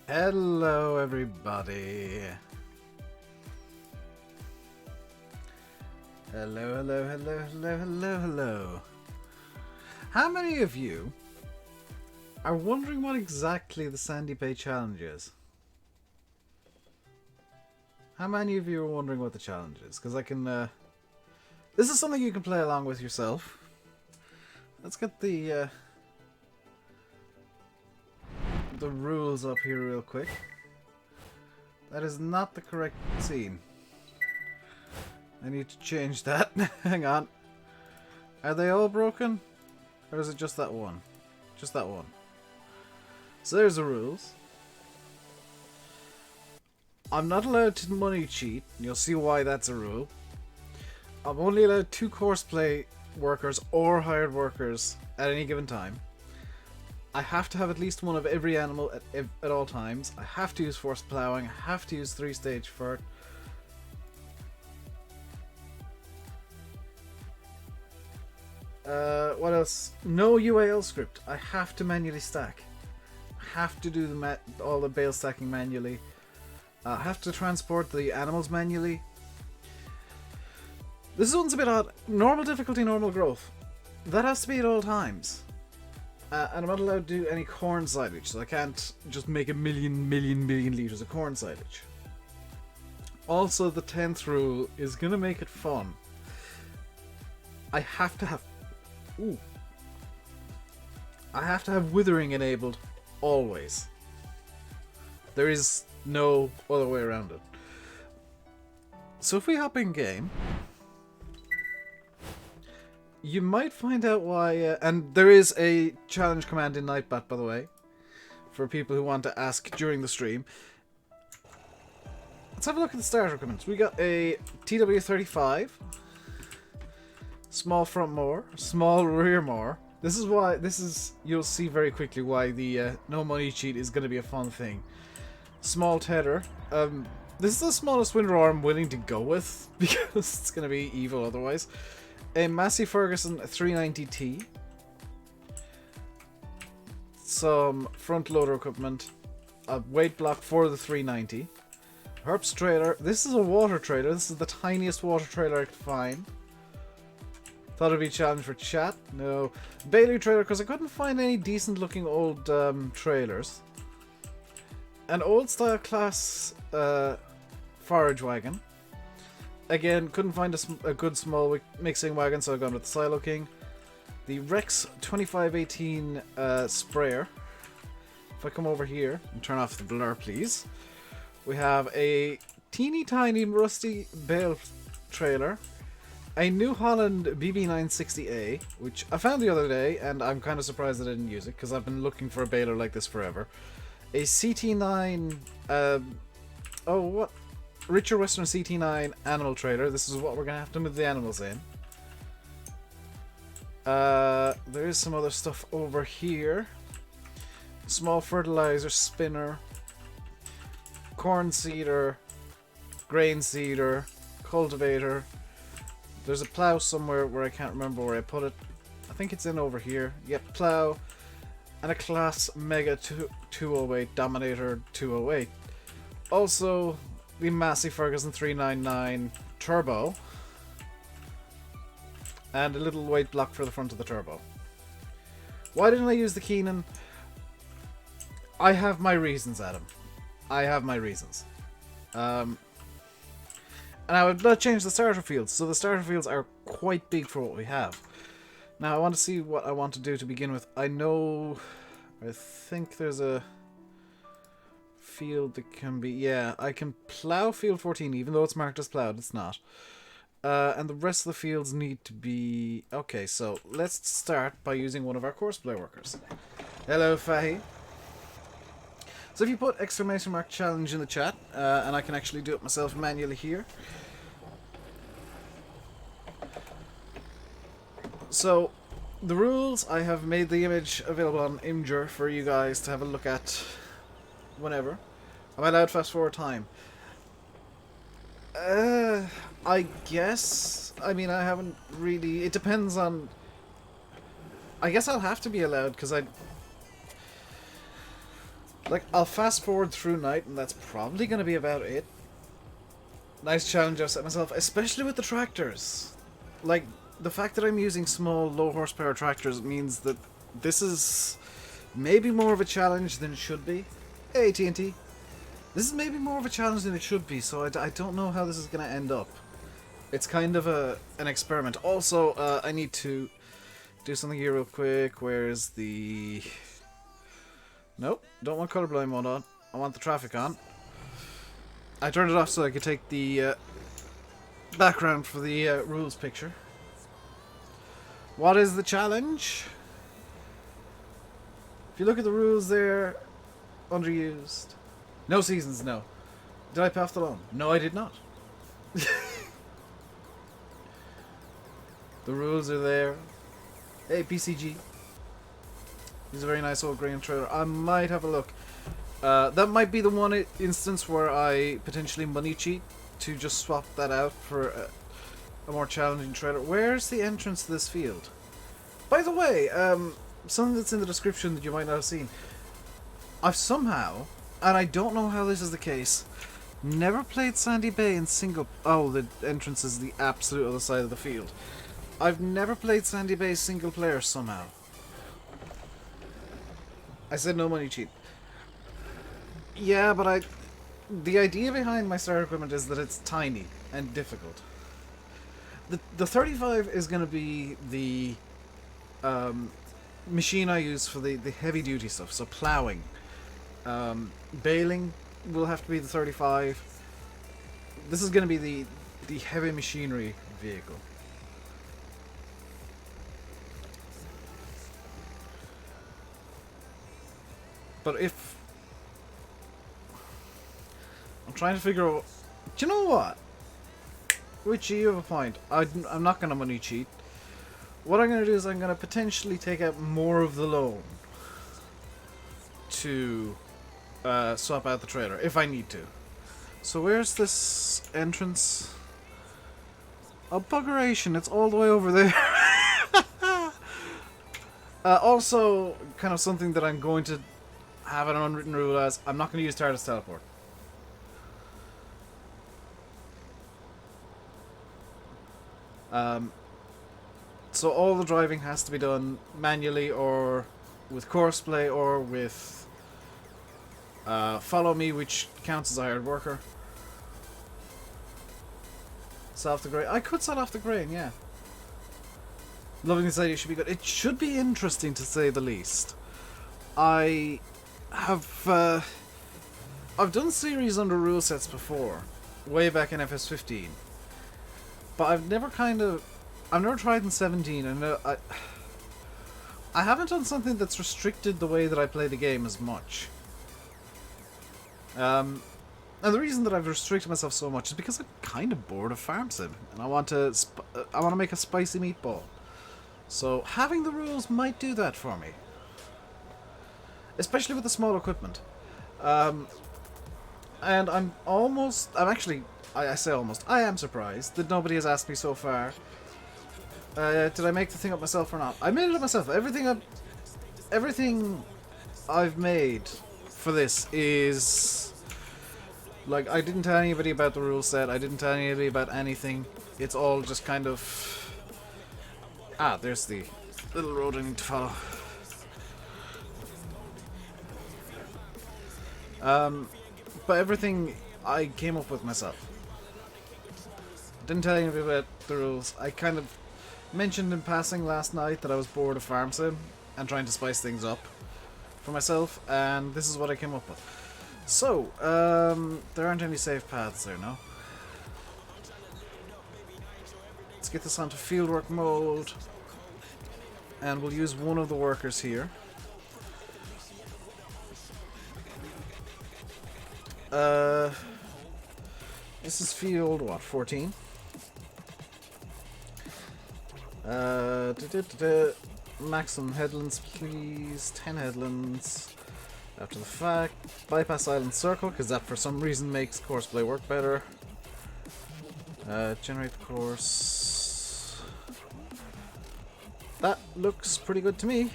Hello, everybody. Hello, hello, hello, hello, hello, hello. How many of you are wondering what exactly the Sandy Bay challenge is? How many of you are wondering what the challenge is? Because I can... this is something you can play along with yourself. Let's get the rules up here real quick. That is not the correct scene. I need to change that. Hang on. Are they all broken? Or is it just that one? Just that one. So there's the rules. I'm not allowed to money cheat. You'll see why that's a rule. I'm only allowed 2 Courseplay workers or hired workers at any given time. I have to have at least one of every animal at all times. I have to use forced ploughing. I have to use 3-stage fert. What else? No UAL script. I have to manually stack. I have to do all the bale stacking manually. I have to transport the animals manually. This one's a bit odd. Normal difficulty, normal growth. That has to be at all times. And I'm not allowed to do any corn silage, so I can't just make a million litres of corn silage. Also, the 10th rule is going to make it fun. I have to have... Ooh. I have to have withering enabled always. There is no other way around it. So if we hop in game, you might find out why... and there is a challenge command in Nightbat, by the way, for people who want to ask during the stream. Let's have a look at the starter equipment. We got a TW35, small front mower, small rear mower. This is why, you'll see very quickly why the no money cheat is going to be a fun thing. Small tether. This is the smallest windrower I'm willing to go with, because it's going to be evil otherwise. A Massey Ferguson 390T. Some front loader equipment. A weight block for the 390. Herps trailer. This is a water trailer. This is the tiniest water trailer I could find. Thought it'd be a challenge for chat. No. Bailey trailer, because I couldn't find any decent looking old trailers. An old style class forage wagon. Again, couldn't find a good small mixing wagon, so I gone with the Silo King. The Rex 2518 sprayer. If I come over here and turn off the blur, please. We have a teeny tiny rusty bale trailer. A New Holland BB960A, which I found the other day, and I'm kind of surprised I didn't use it, because I've been looking for a baler like this forever. A CT9, Richard Western CT9 animal trailer. This is what we're going to have to move the animals in. There is some other stuff over here. Small fertilizer spinner. Corn seeder. Grain seeder. Cultivator. There's a plow somewhere where I can't remember where I put it. I think it's in over here. Yep, plow. And a Class Mega 208 Dominator 208. Also, the Massey Ferguson 399 Turbo. And a little weight block for the front of the turbo. Why didn't I use the Keenan? I have my reasons, Adam. I have my reasons. And I would not change the starter fields, so the starter fields are quite big for what we have. Now I want to see what I want to do to begin with. I think there's a field that can be... Yeah, I can plow field 14, even though it's marked as plowed, it's not. And the rest of the fields need to be... Okay, so let's start by using one of our Courseplay workers. Hello, Fahy. So if you put ! challenge in the chat, and I can actually do it myself manually here. So, the rules, I have made the image available on Imgur for you guys to have a look at whenever. Am I allowed fast forward time? I guess. I mean, I haven't really... It depends on... I guess I'll have to be allowed, because I'll fast forward through night, and that's probably going to be about it. Nice challenge I've set myself, especially with the tractors. Like, the fact that I'm using small, low horsepower tractors means that this is maybe more of a challenge than it should be. Hey, TNT. This is maybe more of a challenge than it should be, so I don't know how this is going to end up. It's kind of an experiment. Also, I need to do something here real quick. Where's the... Nope, don't want colorblind mode on. I want the traffic on. I turned it off so I could take the background for the rules picture. What is the challenge? If you look at the rules there, underused. No seasons, no. Did I pass the loan? No, I did not. The rules are there. Hey, PCG. He's a very nice old grain trailer. I might have a look. That might be the one instance where I potentially money cheat to just swap that out for a more challenging trailer. Where's the entrance to this field? By the way, something that's in the description that you might not have seen. I've somehow, and I don't know how this is the case, never played Sandy Bay in single... Oh, the entrance is the absolute other side of the field. I've never played Sandy Bay single player somehow. I said no money cheat. Yeah, but the idea behind my starter equipment is that it's tiny and difficult. The 35 is going to be the machine I use for the heavy duty stuff. So ploughing, baling will have to be the 35. This is going to be the heavy machinery vehicle. But if I'm trying to figure out, do you know what? Richie, you have a point. I'm not going to money cheat. What I'm going to do is I'm going to potentially take out more of the loan to swap out the trailer, if I need to. So where's this entrance? Oh, buggeration, it's all the way over there. Also, kind of something that I'm going to have an unwritten rule as, I'm not going to use TARDIS teleport. So all the driving has to be done manually or with Courseplay or with Follow Me, which counts as a hired worker. Set off the grain. I could set off the grain, yeah. Loving this idea should be good. It should be interesting to say the least. I have I've done series under rule sets before, way back in FS15, but I've never tried in 17, and I haven't done something that's restricted the way that I play the game as much. And the reason that I've restricted myself so much is because I'm kind of bored of Farm Sim, and I want to make a spicy meatball. So having the rules might do that for me, especially with the small equipment. And I say almost, I am surprised that nobody has asked me so far, did I make the thing up myself or not? I made it up myself. Everything I've made for this is, like, I didn't tell anybody about the rule set, I didn't tell anybody about anything. It's all just kind of... Ah, there's the little road I need to follow. But everything I came up with myself. Didn't tell anybody about the rules. I kind of mentioned in passing last night that I was bored of Farm Sim and trying to spice things up for myself, and this is what I came up with. So, there aren't any safe paths there, no? Let's get this onto fieldwork mode, and we'll use one of the workers here. This is field, what, 14? Maximum headlands, please. 10 headlands. After the fact, bypass island circle, because that for some reason makes Courseplay work better. Generate the course. That looks pretty good to me.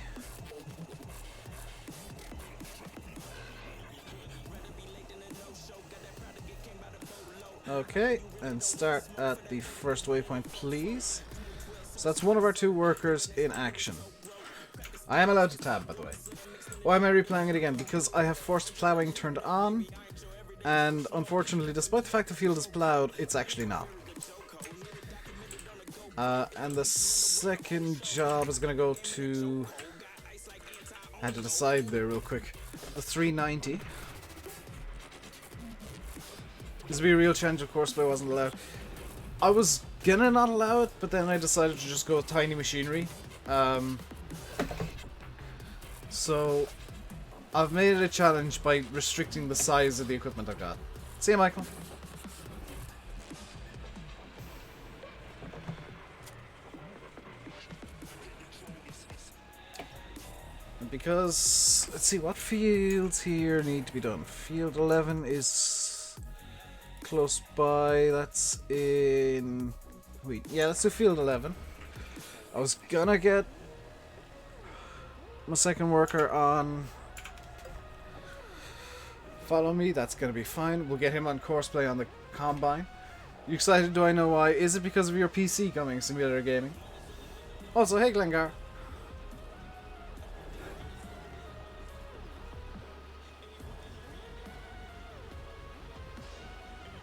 Okay, and start at the first waypoint, please. So that's one of our two workers in action. I am allowed to tab, by the way. Why am I replaying it again? Because I have forced ploughing turned on, and unfortunately, despite the fact the field is ploughed, it's actually not. And the second job is going to go to... I had to decide there real quick. The 390. This would be a real change, of course, but I wasn't allowed. I was gonna not allow it, but then I decided to just go with tiny machinery. So I've made it a challenge by restricting the size of the equipment I've got. See you, Michael. And because, let's see, what fields here need to be done? Field 11 is close by. That's in... Wait, yeah, let's do field 11. I was gonna get my second worker on Follow Me. That's gonna be fine. We'll get him on Courseplay on the Combine. You excited? Do I know why? Is it because of your PC coming, Simulator Gaming? Also, hey Glengar.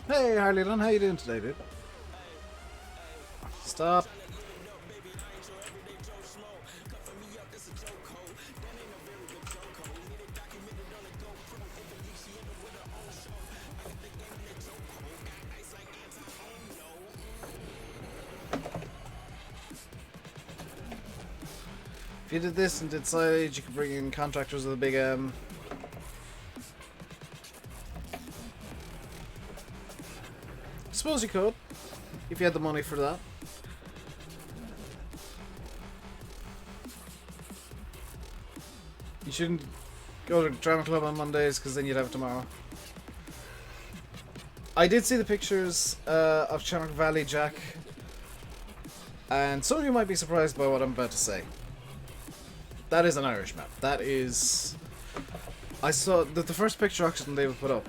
Hey Harley Lynn, how you doing today, dude? Stop. If you did this and did silage, you could bring in contractors with a big suppose you could, if you had the money for that. You shouldn't go to drama club on Mondays because then you'd have it tomorrow. I did see the pictures of Shamrock Valley, Jack, and some of you might be surprised by what I'm about to say. That is an Irish map. That is... I saw the first picture Oxygendavid put up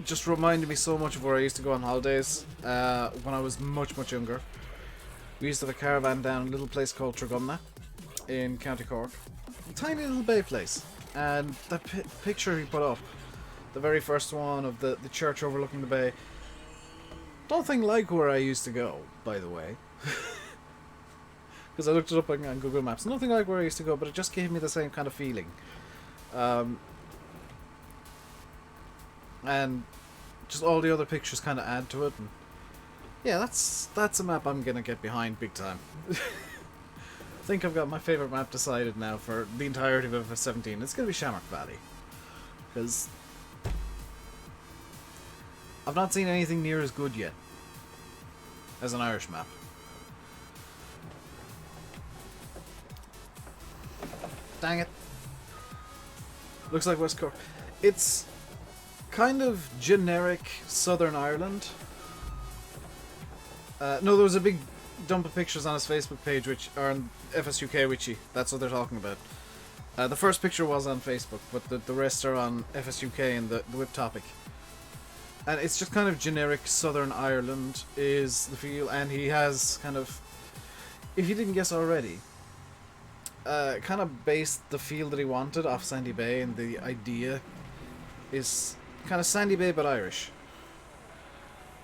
just reminded me so much of where I used to go on holidays when I was much younger. We used to have a caravan down a little place called Tregumna in County Cork. A tiny little bay place. And that picture he put up, the very first one of the church overlooking the bay, nothing like where I used to go, by the way. Because I looked it up on Google Maps. Nothing like where I used to go, but it just gave me the same kind of feeling. And just all the other pictures kind of add to it. And yeah, that's a map I'm going to get behind big time. I think I've got my favourite map decided now for the entirety of FS17. It's going to be Shamrock Valley. Because I've not seen anything near as good yet as an Irish map. Dang it. Looks like West Cork. It's kind of generic Southern Ireland. No, there was a big dump of pictures on his Facebook page, which are on FSUK Witchy. That's what they're talking about. The first picture was on Facebook, but the rest are on FSUK and the whip topic. And it's just kind of generic Southern Ireland is the feel, and he has kind of, if you didn't guess already, kind of based the feel that he wanted off Sandy Bay, and the idea is kind of Sandy Bay but Irish.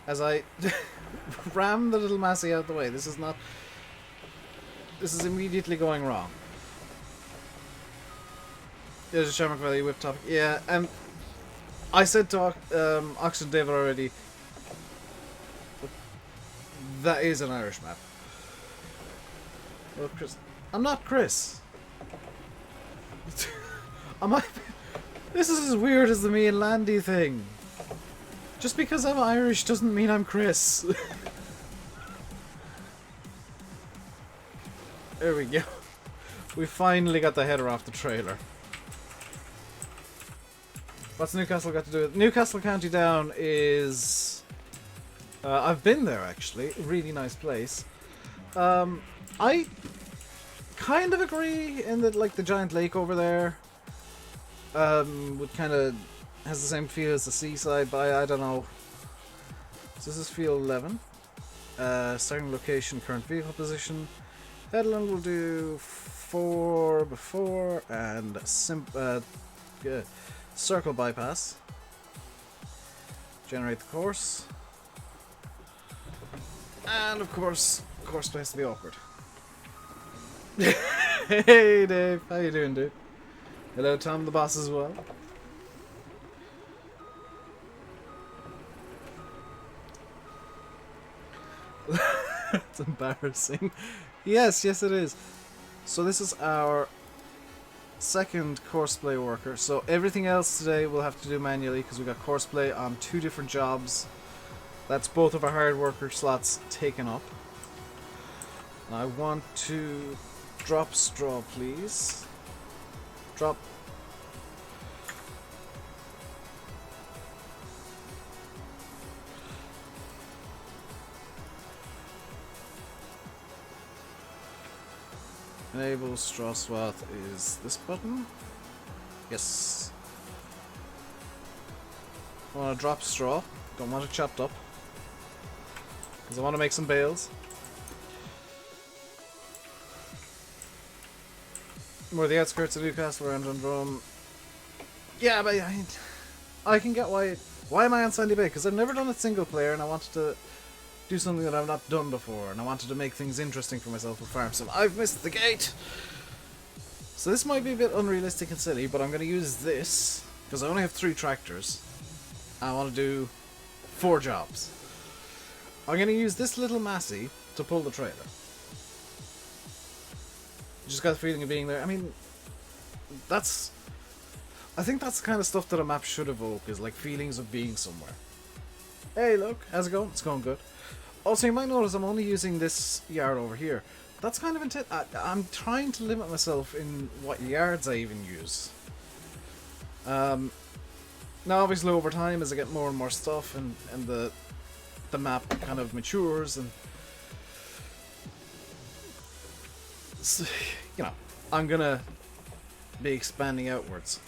As I ram the little Massey out of the way, this is immediately going wrong. There's a Shamrock Valley whip topic. Yeah, and I said to Oxygendavid already, that is an Irish map. Well, Chris, I'm not Chris. This is as weird as the me and Landy thing. Just because I'm Irish doesn't mean I'm Chris. There we go. We finally got the header off the trailer. What's Newcastle got to do with it? Newcastle County Down is... I've been there actually. Really nice place. I kind of agree in that, like, the giant lake over there would kind of has the same feel as the seaside, but I don't know. So this is field 11. Starting location, current vehicle position. Headland will do 4 before and circle bypass. Generate the course. And of course, Courseplay has to be awkward. Hey Dave, how you doing, dude? Hello Tom, the boss as well. It's embarrassing. Yes, it is. So this is our second Courseplay worker. So everything else today we'll have to do manually because we got Courseplay on 2 different jobs. That's both of our hard worker slots taken up. I want to drop straw, please. Drop. Enable straw swath is this button. Yes. I want to drop straw. Don't want it chopped up. Because I want to make some bales. More the outskirts of Newcastle around Dundrum. Yeah, but I can get why am I on Sandy Bay? Because I've never done it single player and I wanted to do something that I've not done before, and I wanted to make things interesting for myself with Farm Sim. I've missed the gate! So this might be a bit unrealistic and silly, but I'm going to use this, because I only have 3 tractors. I want to do 4 jobs. I'm going to use this little Massey to pull the trailer. Just got the feeling of being there. I mean, I think that's the kind of stuff that a map should evoke, is like feelings of being somewhere. Hey, look, how's it going? It's going good. Also, you might notice I'm only using this yard over here. That's kind of intense. I'm trying to limit myself in what yards I even use. Now, obviously, over time, as I get more and more stuff, and the map kind of matures, and so, you know, I'm gonna be expanding outwards.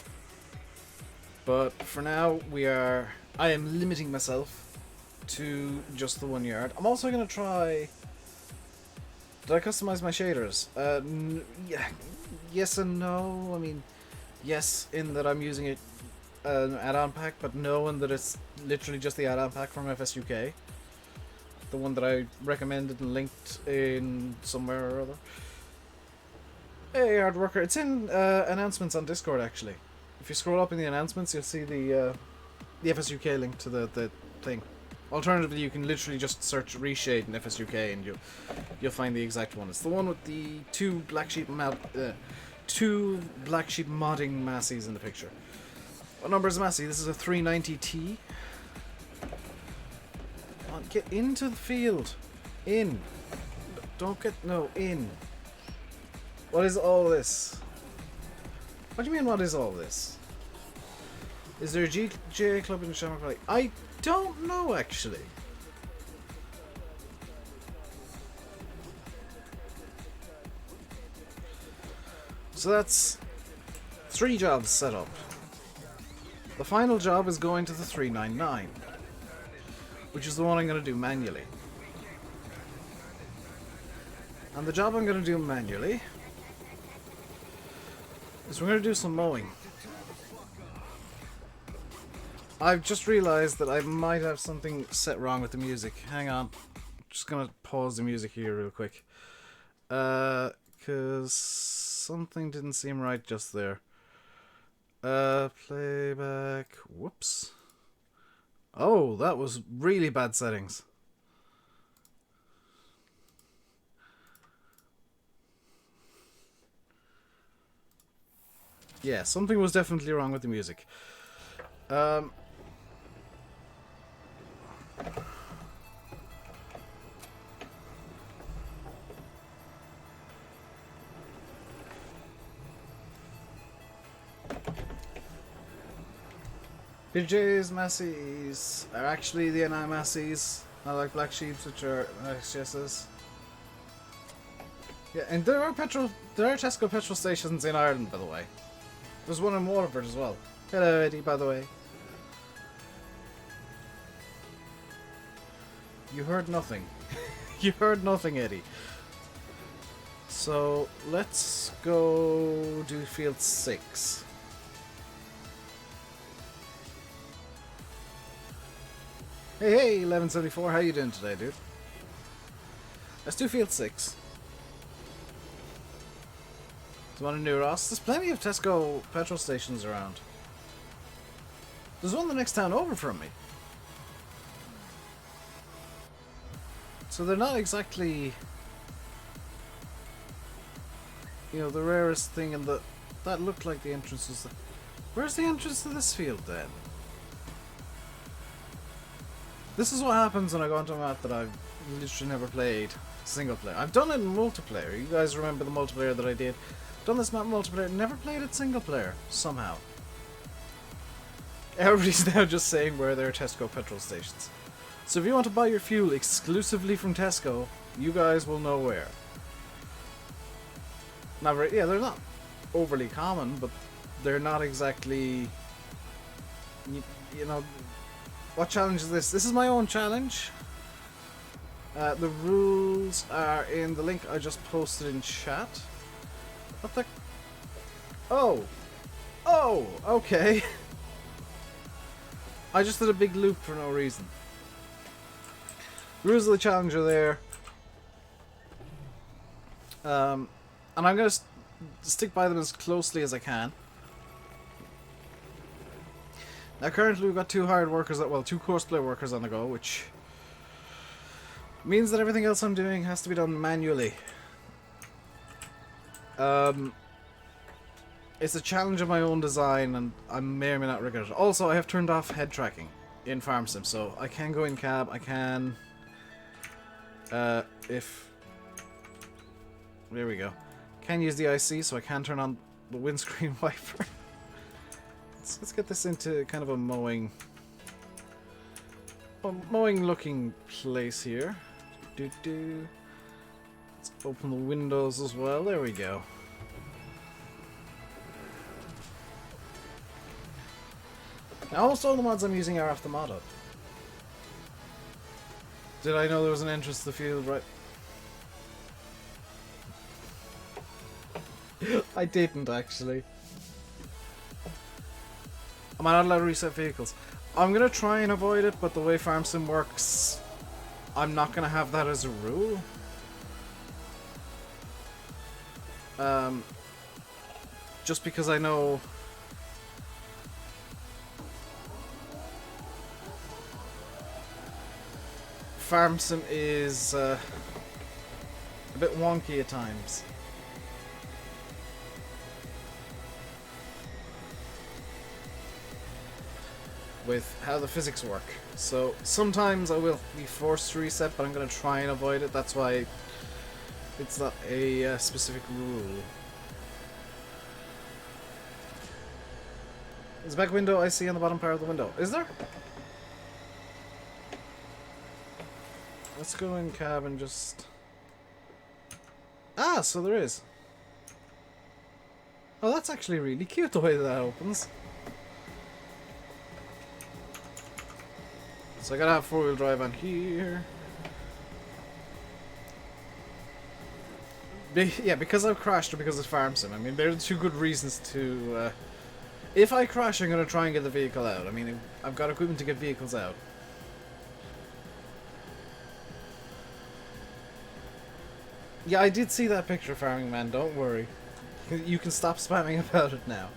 But for now, I am limiting myself to just the 1 yard. I'm also gonna try. Did I customize my shaders? Yeah, yes and no. I mean, yes, in that I'm using an add-on pack, but no, in that it's literally just the add-on pack from FSUK. The one that I recommended and linked in somewhere or other. Hey, hard worker. It's in announcements on Discord, actually. If you scroll up in the announcements, you'll see the FSUK link to the thing. Alternatively, you can literally just search Reshade in FSUK and you'll find the exact one. It's the one with the 2 black sheep modding Massies in the picture. What number is a Massey? This is a 390T. Come on, get into the field. In. Don't get... No, in. What is all this? What do you mean, what is all this? Is there a GJ club in Shamrock Valley? I don't know, actually. So that's 3 jobs set up. The final job is going to the 399, which is the one I'm going to do manually. And the job I'm going to do manually is we're going to do some mowing. I've just realized that I might have something set wrong with the music. Hang on. Just going to pause the music here real quick. Because something didn't seem right just there. Playback. Whoops. Oh, that was really bad settings. Yeah, something was definitely wrong with the music. PJ's Massies are actually the NI Massies, not like Black Sheeps, which are XSS. Yeah, and there are Tesco petrol stations in Ireland, by the way. There's one in Waterford as well. Hello, Eddie, by the way. You heard nothing. You heard nothing, Eddie. So, let's go do field 6. Hey, 1174, how you doing today, dude? Let's do field 6. Do you want a new Ross? There's plenty of Tesco petrol stations around. There's one the next town over from me. So they're not exactly, you know, the rarest thing in the... That looked like the entrance was the... Where's the entrance to this field then? This is what happens when I go onto a map that I've literally never played single player. I've done it in multiplayer. You guys remember the multiplayer that I did? Done this map multiplayer, never played it single player, somehow. Everybody's now just saying where there are Tesco petrol stations. So if you want to buy your fuel exclusively from Tesco, you guys will know where. Not very, yeah, they're not overly common, but they're not exactly, you know, what challenge is this? This is my own challenge. The rules are in the link I just posted in chat. What the? Oh! Oh! Okay. I just did a big loop for no reason. Rules of the challenge are there. And I'm going to stick by them as closely as I can. Now currently we've got two hired workers, well, two Courseplay workers on the go, which means that everything else I'm doing has to be done manually. It's a challenge of my own design, and I may or may not regret it. Also, I have turned off head tracking in Farm Sim, so I can go in cab, I can... if... There we go. Can use the IC, so I can turn on the windscreen wiper. Let's get this into kind of a mowing looking place here. Let's open the windows as well. There we go. Now, almost all the mods I'm using are off the mod hub. Did I know there was an entrance to the field, right? I didn't, actually. Am I not allowed to reset vehicles? I'm going to try and avoid it, but the way Farm Sim works, I'm not going to have that as a rule. Just because I know... Farm Sim is a bit wonky at times. With how the physics work. So sometimes I will be forced to reset, but I'm going to try and avoid it. That's why it's not a specific rule. There's a back window I see on the bottom part of the window. Is there? Let's go in cab and just... Ah, so there is. Oh, that's actually really cute the way that opens. So I gotta have four-wheel drive on here. Yeah, because I've crashed or because of Farm Sim. I mean, there's two good reasons to... if I crash, I'm gonna try and get the vehicle out. I mean, I've got equipment to get vehicles out. Yeah, I did see that picture, Farming Man, don't worry. You can stop spamming about it now.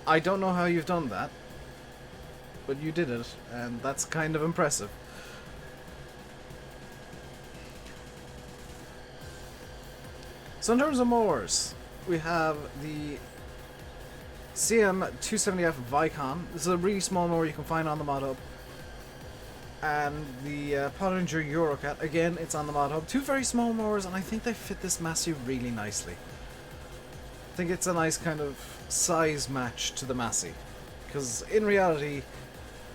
I don't know how you've done that, but you did it, and that's kind of impressive. So in terms of mowers, we have the CM270F Vicon. This is a really small mower you can find on the mod hub. And the Pottinger Eurocat, again, it's on the mod hub. Two very small mowers, and I think they fit this Massey really nicely. I think it's a nice kind of size match to the Massey. Because in reality,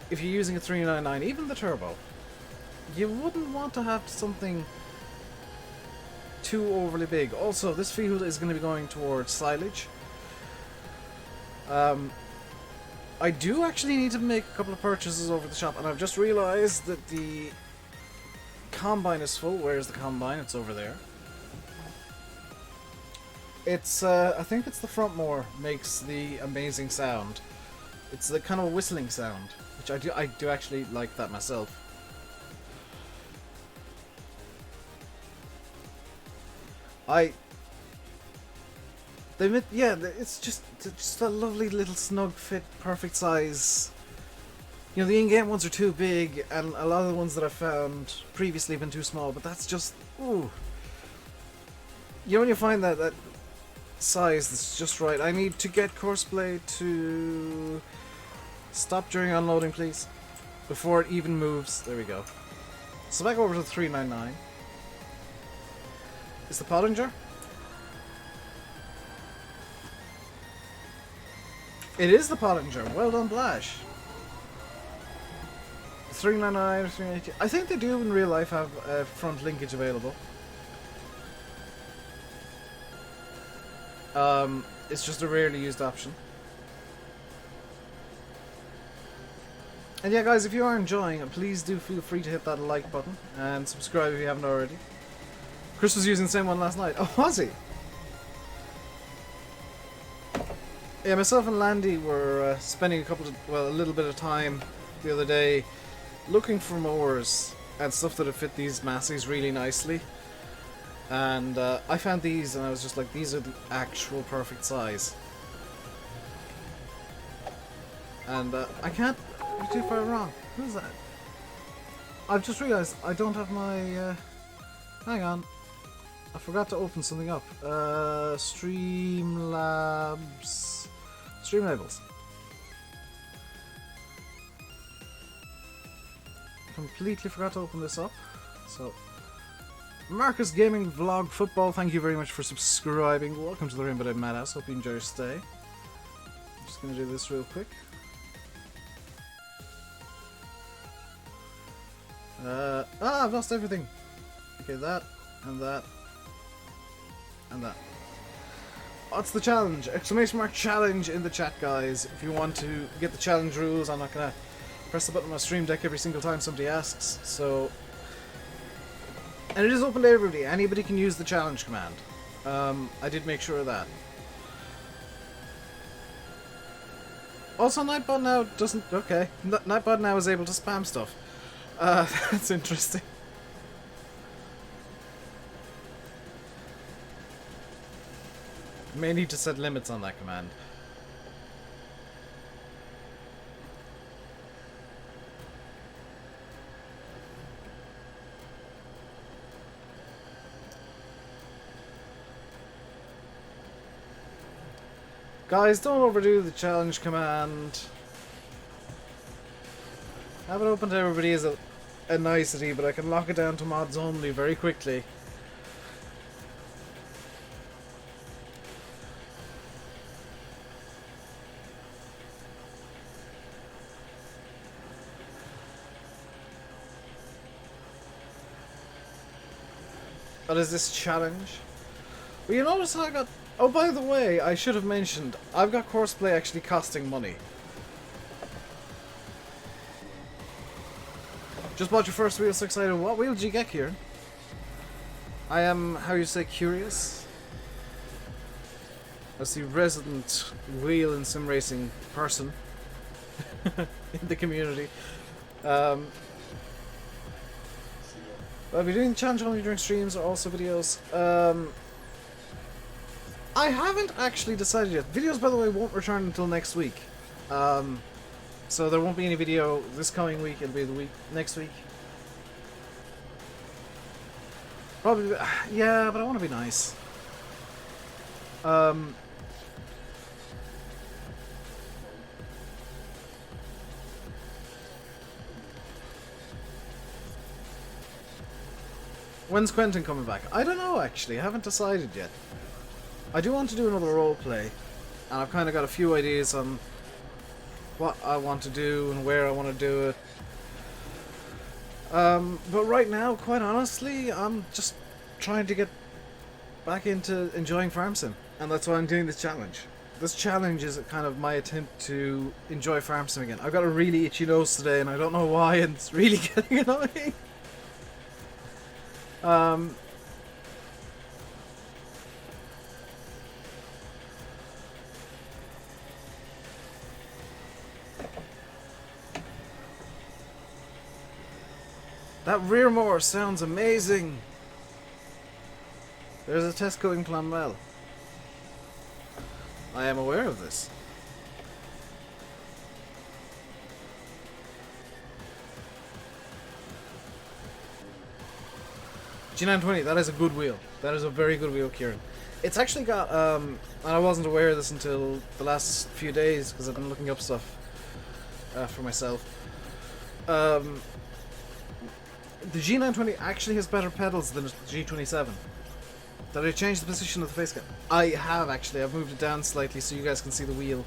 if you're using a 399, even the turbo, you wouldn't want to have something too overly big. Also, this field is going to be going towards silage. I do actually need to make a couple of purchases over the shop, and I've just realized that the combine is full. Where's the combine? It's over there. It's, I think it's the front mower makes the amazing sound. It's the kind of whistling sound, which I do actually like that myself. Yeah, it's just a lovely little snug fit, perfect size. You know, the in-game ones are too big, and a lot of the ones that I've found previously have been too small, but that's just, ooh. You know when you find that size that's just right. I need to get Courseplay to stop during unloading, please, before it even moves. There we go. So back over to the 399. Is the Pottinger? It is the Pottinger. Well done, Blash. 399, 380. I think they do in real life have front linkage available. It's just a rarely used option. And yeah, guys, if you are enjoying it, please do feel free to hit that like button and subscribe if you haven't already. Chris was using the same one last night. Oh, was he? Yeah, myself and Landy were spending a little bit of time the other day looking for mowers and stuff that would fit these massies really nicely. And I found these and I was just like, these are the actual perfect size. And I can't be too far wrong. Who's that? I've just realised I don't have my... hang on. I forgot to open something up. Streamlabs... Stream labels. Completely forgot to open this up. So... Marcus Gaming Vlog Football, thank you very much for subscribing. Welcome to the RainbowDave Madhouse. Hope you enjoy your stay. I'm just going to do this real quick. I've lost everything. Okay, that, and that, and that. What's the challenge? Exclamation mark challenge in the chat, guys. If you want to get the challenge rules, I'm not going to press the button on my stream deck every single time somebody asks, so... And it is open to everybody. Anybody can use the challenge command. I did make sure of that. Also, Nightbot now doesn't... Okay. Nightbot now is able to spam stuff. That's interesting. May need to set limits on that command. Guys, don't overdo the challenge command. Have it open to everybody as a nicety, but I can lock it down to mods only very quickly. What is this challenge? Well, you notice how I got... Oh, by the way, I should have mentioned, I've got Courseplay actually costing money. Just bought your first wheel, so excited. What wheel did you get, Kieran? I am, how you say, curious? As the resident wheel and sim racing person in the community. I'll be doing the challenge only during streams or also videos. I haven't actually decided yet. Videos, by the way, won't return until next week. So there won't be any video this coming week. It'll be the week next week. Probably, yeah, but I want to be nice. When's Quentin coming back? I don't know, actually. I haven't decided yet. I do want to do another roleplay, and I've kind of got a few ideas on what I want to do and where I want to do it. But right now, quite honestly, I'm just trying to get back into enjoying Farm Sim, and that's why I'm doing this challenge. This challenge is kind of my attempt to enjoy Farm Sim again. I've got a really itchy nose today, and I don't know why, and it's really getting annoying. That rear mower sounds amazing. There's a test going plan well. I am aware of this. G920, that is a good wheel. That is a very good wheel, Kieran. It's actually got, and I wasn't aware of this until the last few days because I've been looking up stuff for myself. The G920 actually has better pedals than the G27. Did I change the position of the face cam? I have actually. I've moved it down slightly so you guys can see the wheel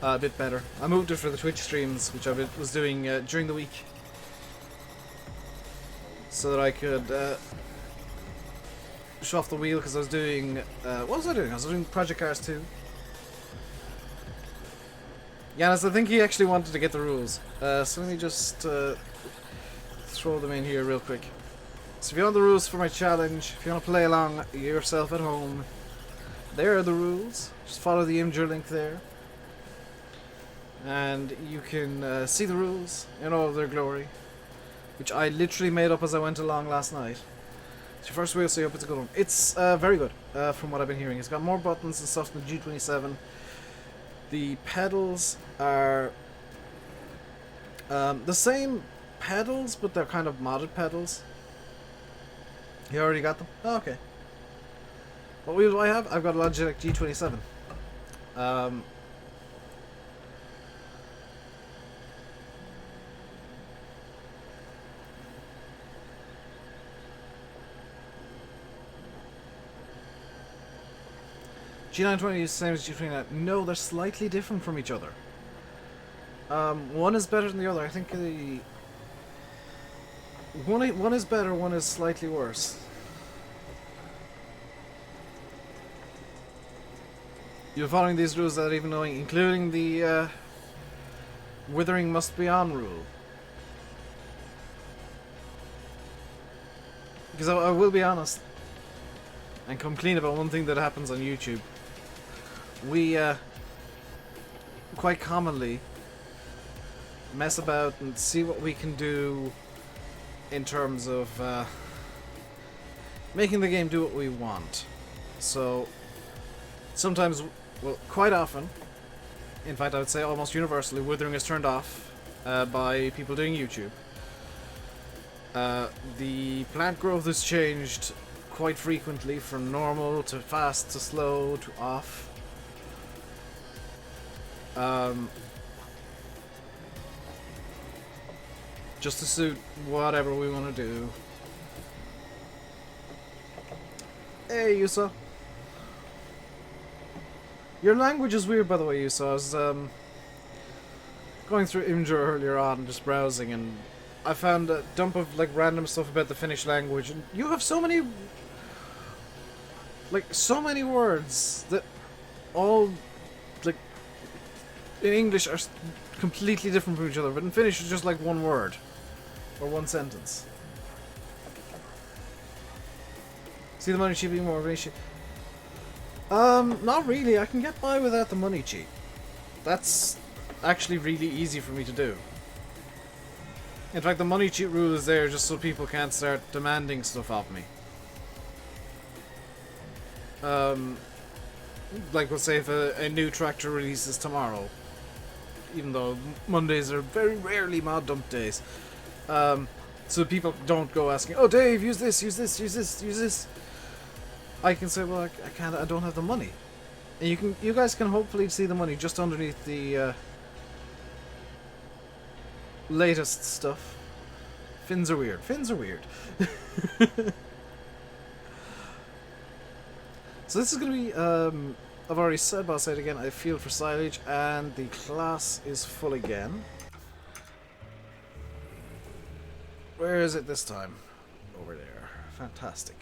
a bit better. I moved it for the Twitch streams, which I was doing during the week, so that I could show off the wheel because I was doing... what was I doing? I was doing Project Cars 2. Yanis, I think he actually wanted to get the rules. So let me just... throw them in here real quick. So if you want the rules for my challenge, if you want to play along yourself at home, there are the rules. Just follow the Imgur link there. and you can see the rules in all of their glory, which I literally made up as I went along last night. It's your first wheel, so I hope it's a good one. It's very good, from what I've been hearing. It's got more buttons and stuff than the G27. The pedals are the same pedals, but they're kind of modded pedals. You already got them? Oh, okay. What wheel do I have? I've got a Logitech G27. G920 is the same as G29. No, they're slightly different from each other. One is better than the other. I think the one is better, one is slightly worse. You're following these rules without even knowing, including the withering must be on rule. Because I will be honest and come clean about one thing that happens on YouTube. We quite commonly mess about and see what we can do in terms of making the game do what we want. So sometimes, well, quite often, in fact I would say almost universally, withering is turned off by people doing YouTube. The plant growth is changed quite frequently from normal to fast to slow to off. Just to suit whatever we want to do. Hey, Yusa. Your language is weird, by the way, Yusa. I was going through Imgur earlier on, just browsing, and I found a dump of like random stuff about the Finnish language, and you have so many, like, so many words that all, like, in English are completely different from each other, but in Finnish it's just like one word or one sentence. See the money cheap being more ratio. Not really. I can get by without the money cheat. That's actually really easy for me to do. In fact, the money cheat rule is there just so people can't start demanding stuff off me. Like, let's say if a new tractor releases tomorrow, even though Mondays are very rarely mod dump days, so people don't go asking, "Oh, Dave, use this, use this, use this, use this." I can say, "Well, I can't. I don't have the money." And you guys can hopefully see the money just underneath the latest stuff. Fins are weird. Fins are weird. So this is going to be, I've already said, but I'll say it again, a field for silage, and the class is full again. Where is it this time? Over there. Fantastic.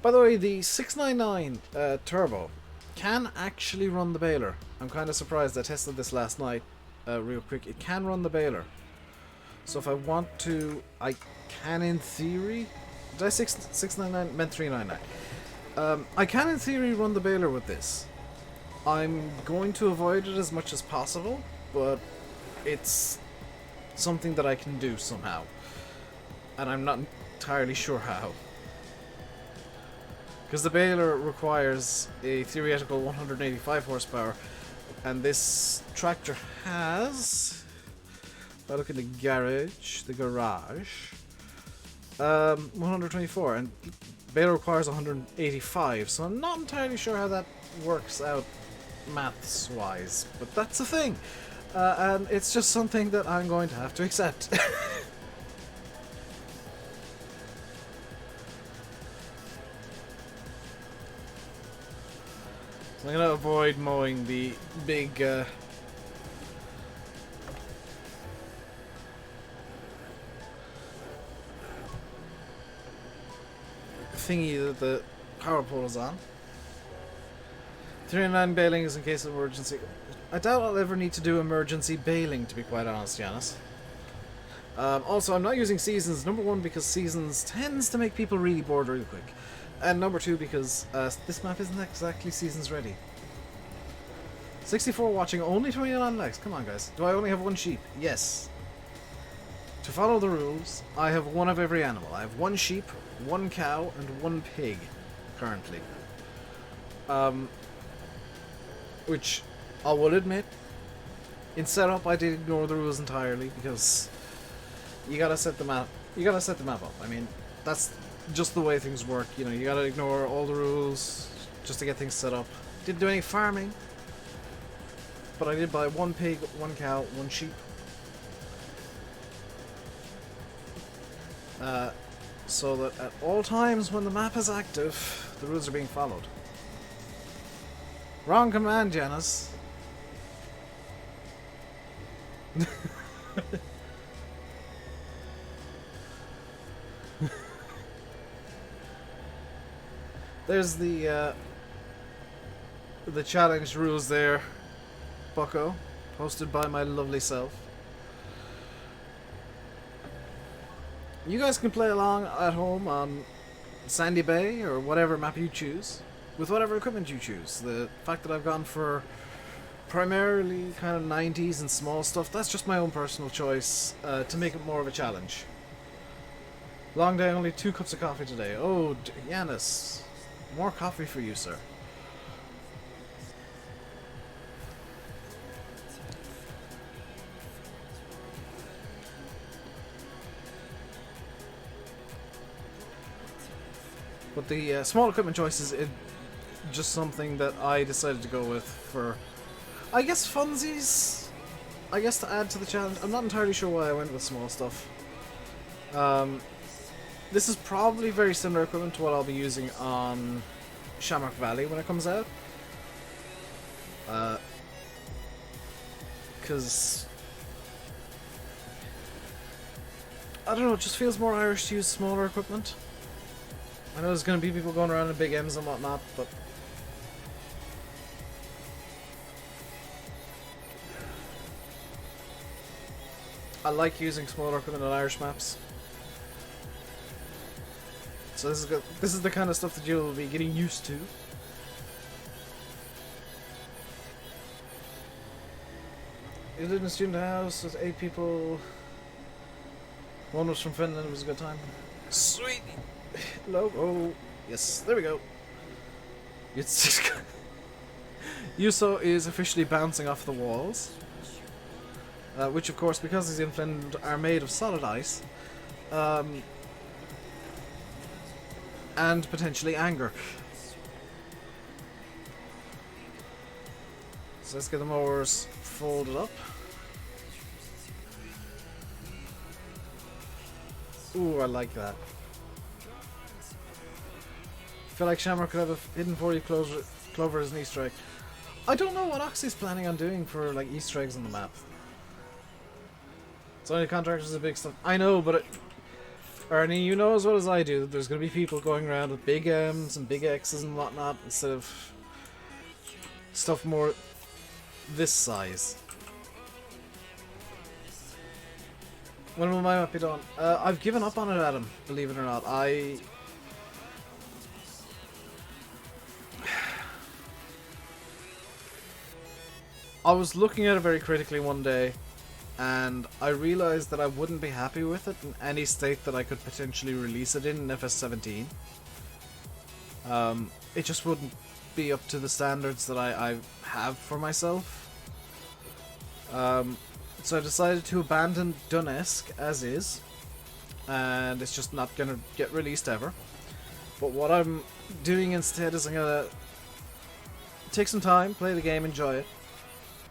By the way, the 699 Turbo can actually run the baler. I'm kind of surprised. I tested this last night real quick. It can run the baler. So if I want to, I can in theory... Did I 699? Meant 399. I can in theory run the baler with this. I'm going to avoid it as much as possible, but it's something that I can do somehow. And I'm not entirely sure how. Because the baler requires a theoretical 185 horsepower, and this tractor has, if I look in the garage, 124, and baler requires 185, so I'm not entirely sure how that works out maths-wise, but that's a thing, and it's just something that I'm going to have to accept. So I'm going to avoid mowing the big thingy that the power pole is on. 309 baling is in case of emergency. I doubt I'll ever need to do emergency baling, to be quite honest, Janice. Also, I'm not using seasons. Number one, because seasons tends to make people really bored really quick. And number two, because this map isn't exactly seasons ready. 64 watching, only 29 likes. Come on, guys. Do I only have one sheep? Yes. To follow the rules, I have one of every animal. I have one sheep, one cow, and one pig, currently. Which, I will admit, in setup I did ignore the rules entirely, because you gotta set the map. You gotta set the map up. I mean, that's just the way things work. You know, you gotta ignore all the rules just to get things set up. Didn't do any farming, but I did buy one pig, one cow, one sheep. So that at all times when the map is active, the rules are being followed. Wrong command, Janice. There's the challenge rules there, bucko, posted by my lovely self. You guys can play along at home on Sandy Bay or whatever map you choose, with whatever equipment you choose. The fact that I've gone for primarily kind of 90s and small stuff, that's just my own personal choice to make it more of a challenge. Long day, only 2 cups of coffee today. Oh, Yanis, more coffee for you, sir. But the small equipment choice is just something that I decided to go with for, I guess, funsies? I guess to add to the challenge. I'm not entirely sure why I went with small stuff. This is probably very similar equipment to what I'll be using on Shamrock Valley when it comes out. Because I don't know, it just feels more Irish to use smaller equipment. I know there's going to be people going around in big M's and whatnot, but I like using smaller equipment on Irish maps. So this is the kind of stuff that you'll be getting used to. You lived in a student house with 8 people. One was from Finland. It was a good time. Sweet. Logo. Yes, there we go. It's just Yuso is officially bouncing off the walls, which of course, because he's in Finland, are made of solid ice, and potentially anger. So let's get the mowers folded up. Ooh, I like that. I feel like Shamrock could have a hidden 40 clover as an Easter egg. I don't know what Oxy's planning on doing for like Easter eggs on the map. So only contractors are big stuff. I know, but Ernie, you know as well as I do that there's going to be people going around with big M's and big X's and whatnot instead of stuff more this size. When will my map be done? I've given up on it, Adam, believe it or not. I was looking at it very critically one day, and I realized that I wouldn't be happy with it in any state that I could potentially release it in FS17. It just wouldn't be up to the standards that I have for myself. So I decided to abandon Dunesque as is, and it's just not going to get released ever. But what I'm doing instead is I'm going to take some time, play the game, enjoy it,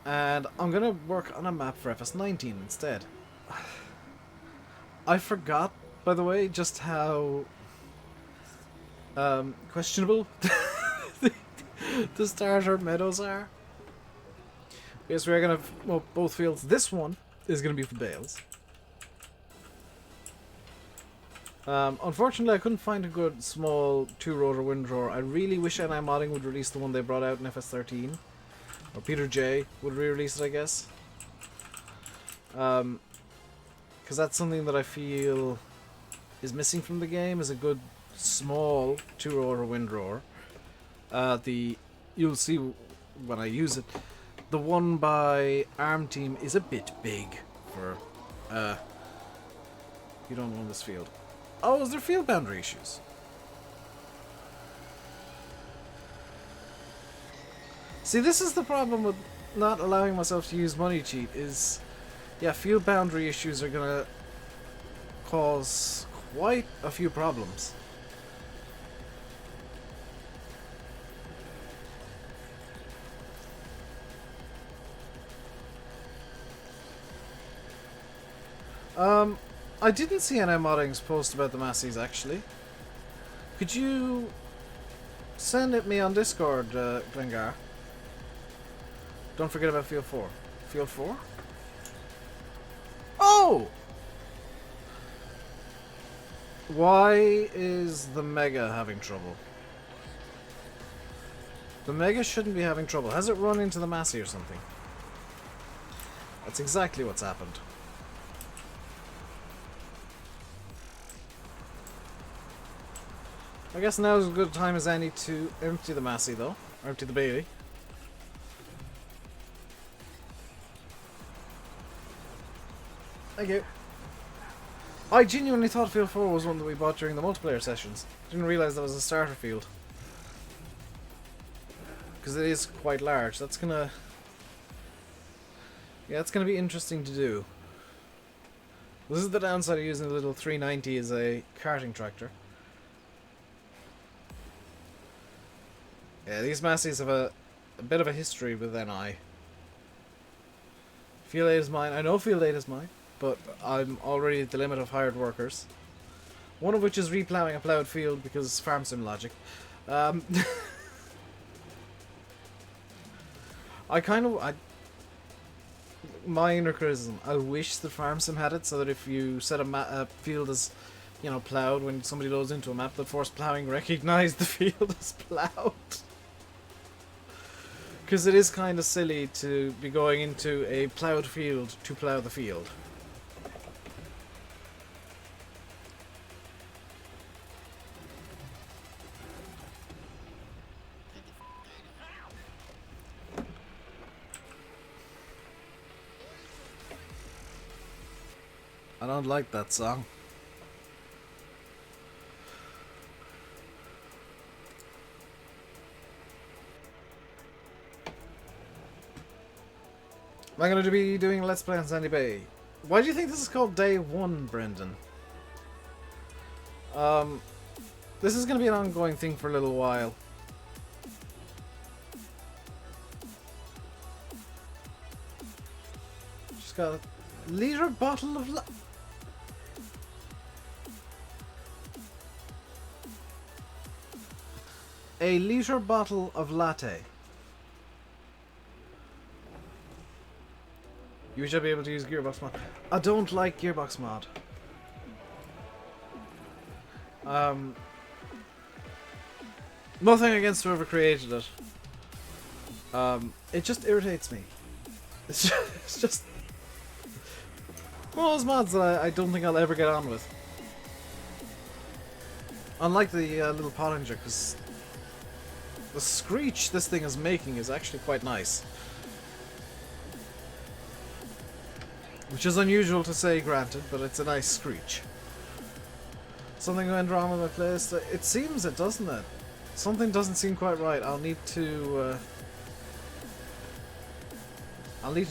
and I'm going to work on a map for FS19 instead. I forgot, by the way, just how questionable the starter meadows are. Yes, we're going to mow both fields. This one is going to be for bales. Unfortunately, I couldn't find a good small 2-rotor windrower. I really wish NI Modding would release the one they brought out in FS13. Or Peter J would re-release it, I guess. Because that's something that I feel is missing from the game, is a good small 2-rotor windrower. You'll see when I use it. the one by Arm Team is a bit big for, you don't own this field. Oh, is there field boundary issues? See, this is the problem with not allowing myself to use money cheat is, yeah, field boundary issues are gonna cause quite a few problems. I didn't see any moddings post about the Massies, actually. Could you send it me on Discord, Glengar? Don't forget about Field 4. Field 4? Oh! Why is the Mega having trouble? The Mega shouldn't be having trouble. Has it run into the Massey or something? That's exactly what's happened. I guess now is as good a time as any to empty the Massey, though. Or empty the Bailey. Thank you. I genuinely thought Field 4 was one that we bought during the multiplayer sessions. Didn't realise that was a starter field. Because it is quite large. That's gonna... yeah, it's gonna be interesting to do. This is the downside of using the little 390 as a carting tractor. Yeah, these Massies have a bit of a history with NI. Field 8 is mine. I know Field 8 is mine, but I'm already at the limit of hired workers. One of which is reploughing a ploughed field because farm sim logic. Minor criticism. I wish the farm sim had it so that if you set a field as, you know, ploughed, when somebody loads into a map, that force ploughing recognise the field as ploughed. Because it is kind of silly to be going into a ploughed field to plough the field. I don't like that song. Am I going to be doing Let's Play on Sandy Bay? Why do you think this is called Day 1, Brendan? This is going to be an ongoing thing for a little while. Just got a liter bottle of a liter bottle of latte. You should be able to use Gearbox mod. I don't like Gearbox mod. Nothing against whoever created it. It just irritates me. It's just one of those mods that I don't think I'll ever get on with. Unlike the little Pottinger, because the screech this thing is making is actually quite nice. Which is unusual to say, granted, but it's a nice screech. Something went wrong with my place. It seems it, doesn't it? Something doesn't seem quite right. I'll need to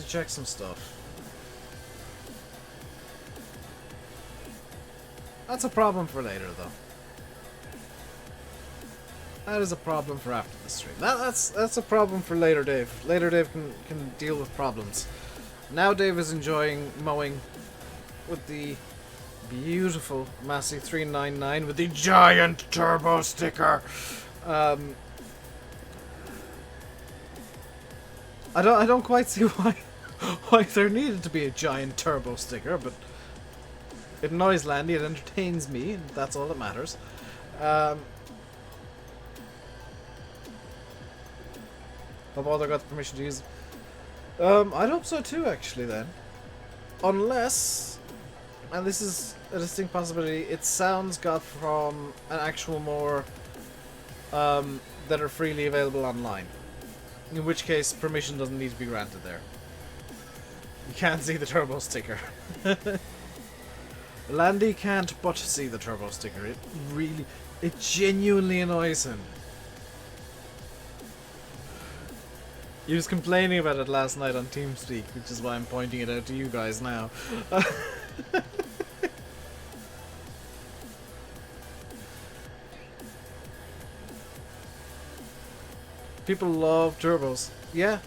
check some stuff. That's a problem for later, though. That is a problem for after the stream. That's a problem for later Dave. Later Dave can deal with problems. Now Dave is enjoying mowing with the beautiful Massey 399 with the giant turbo sticker. I don't quite see why there needed to be a giant turbo sticker, but it annoys Landy, it entertains me, and that's all that matters. Hope Alder got the permission to use it. I'd hope so too, actually, then. Unless, and this is a distinct possibility, its sounds got from an actual more, that are freely available online. In which case, permission doesn't need to be granted there. You can't see the turbo sticker. Landy can't but see the turbo sticker. It genuinely annoys him. He was complaining about it last night on TeamSpeak, which is why I'm pointing it out to you guys now. People love turbos. Yeah.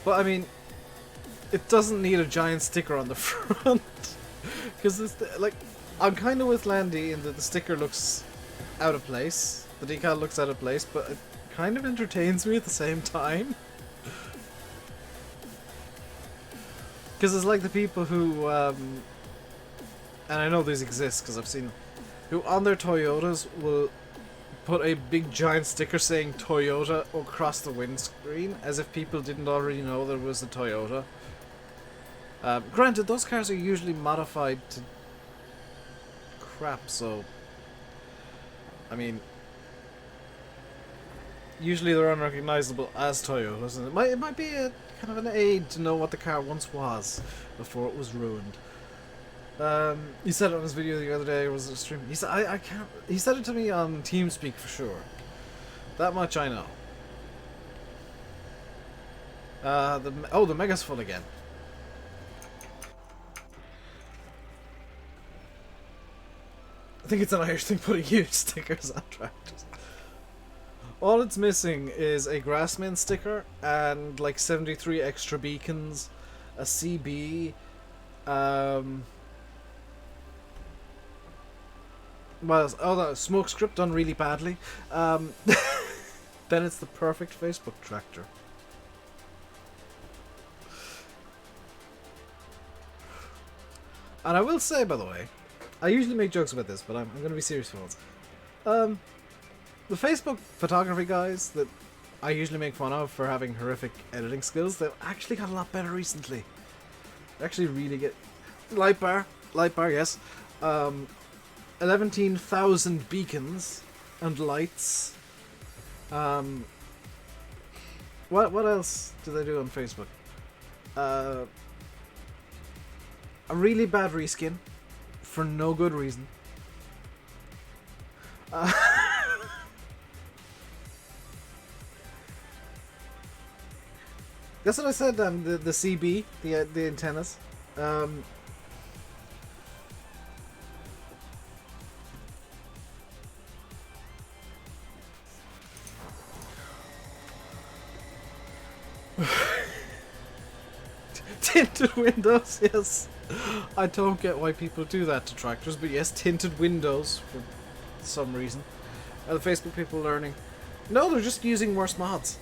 But I mean, it doesn't need a giant sticker on the front. Because it's like, I'm kind of with Landy in that the sticker looks out of place. The decal looks out of place, but it kind of entertains me at the same time. Because it's like the people who, and I know these exist because I've seen them, who on their Toyotas will put a big giant sticker saying Toyota across the windscreen, as if people didn't already know there was a Toyota. Granted, those cars are usually modified to crap, so I mean, usually they're unrecognizable as Toyotas, and it might be a kind of an aid to know what the car once was before it was ruined. He said it on his video the other day, or was it a stream? He said, I can't, he said it to me on TeamSpeak for sure. That much I know. The Mega's full again. I think it's an Irish thing putting huge stickers on tractors. All it's missing is a Grassman sticker and like 73 extra beacons, a CB, well, the smoke script done really badly. Then it's the perfect Facebook tractor. And I will say, by the way, I usually make jokes about this, but I'm going to be serious for once. The Facebook photography guys that I usually make fun of for having horrific editing skills, they've actually got a lot better recently. They actually really get... Light bar, yes. 11,000 beacons and lights. What else do they do on Facebook? A really bad reskin for no good reason. That's what I said. The CB, the antennas. Tinted windows, yes. I don't get why people do that to tractors, but yes, tinted windows for some reason. Are the Facebook people learning? No, they're just using worse mods.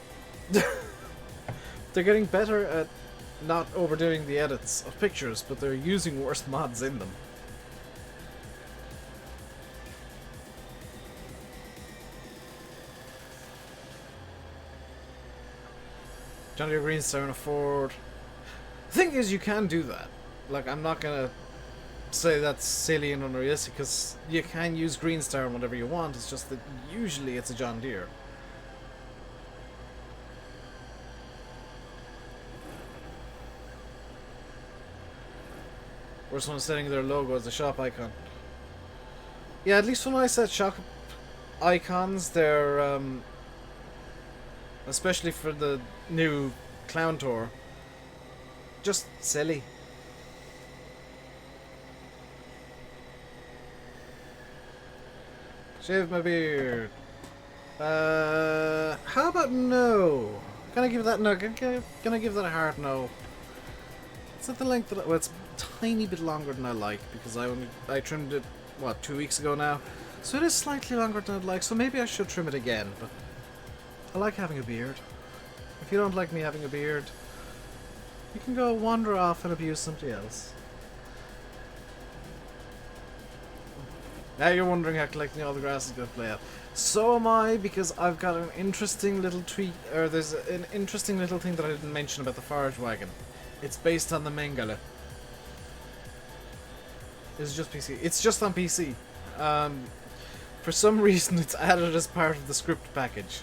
They're getting better at not overdoing the edits of pictures, but they're using worse mods in them. John Deere Greenstone afford. The thing is, you can do that. Like, I'm not gonna say that's silly and unrealistic, because you can use Green Star and whatever you want. It's just that usually it's a John Deere. Or someone setting their logo as a shop icon. Yeah, at least when I set shop icons, they're especially for the new Clown Tour, just silly. Shave my beard. How about no? Gonna give that no. Gonna give that a hard no. It's at the length that well, it's a tiny bit longer than I like because I trimmed it what 2 weeks ago now, so it is slightly longer than I'd like. So maybe I should trim it again. But I like having a beard. If you don't like me having a beard, you can go wander off and abuse somebody else. Now you're wondering how collecting all the grass is going to play out. So am I, because I've got an interesting little tweet, or there's an interesting little thing that I didn't mention about the forage wagon. It's based on the Mengele. It's just PC. It's just on PC. For some reason it's added as part of the script package.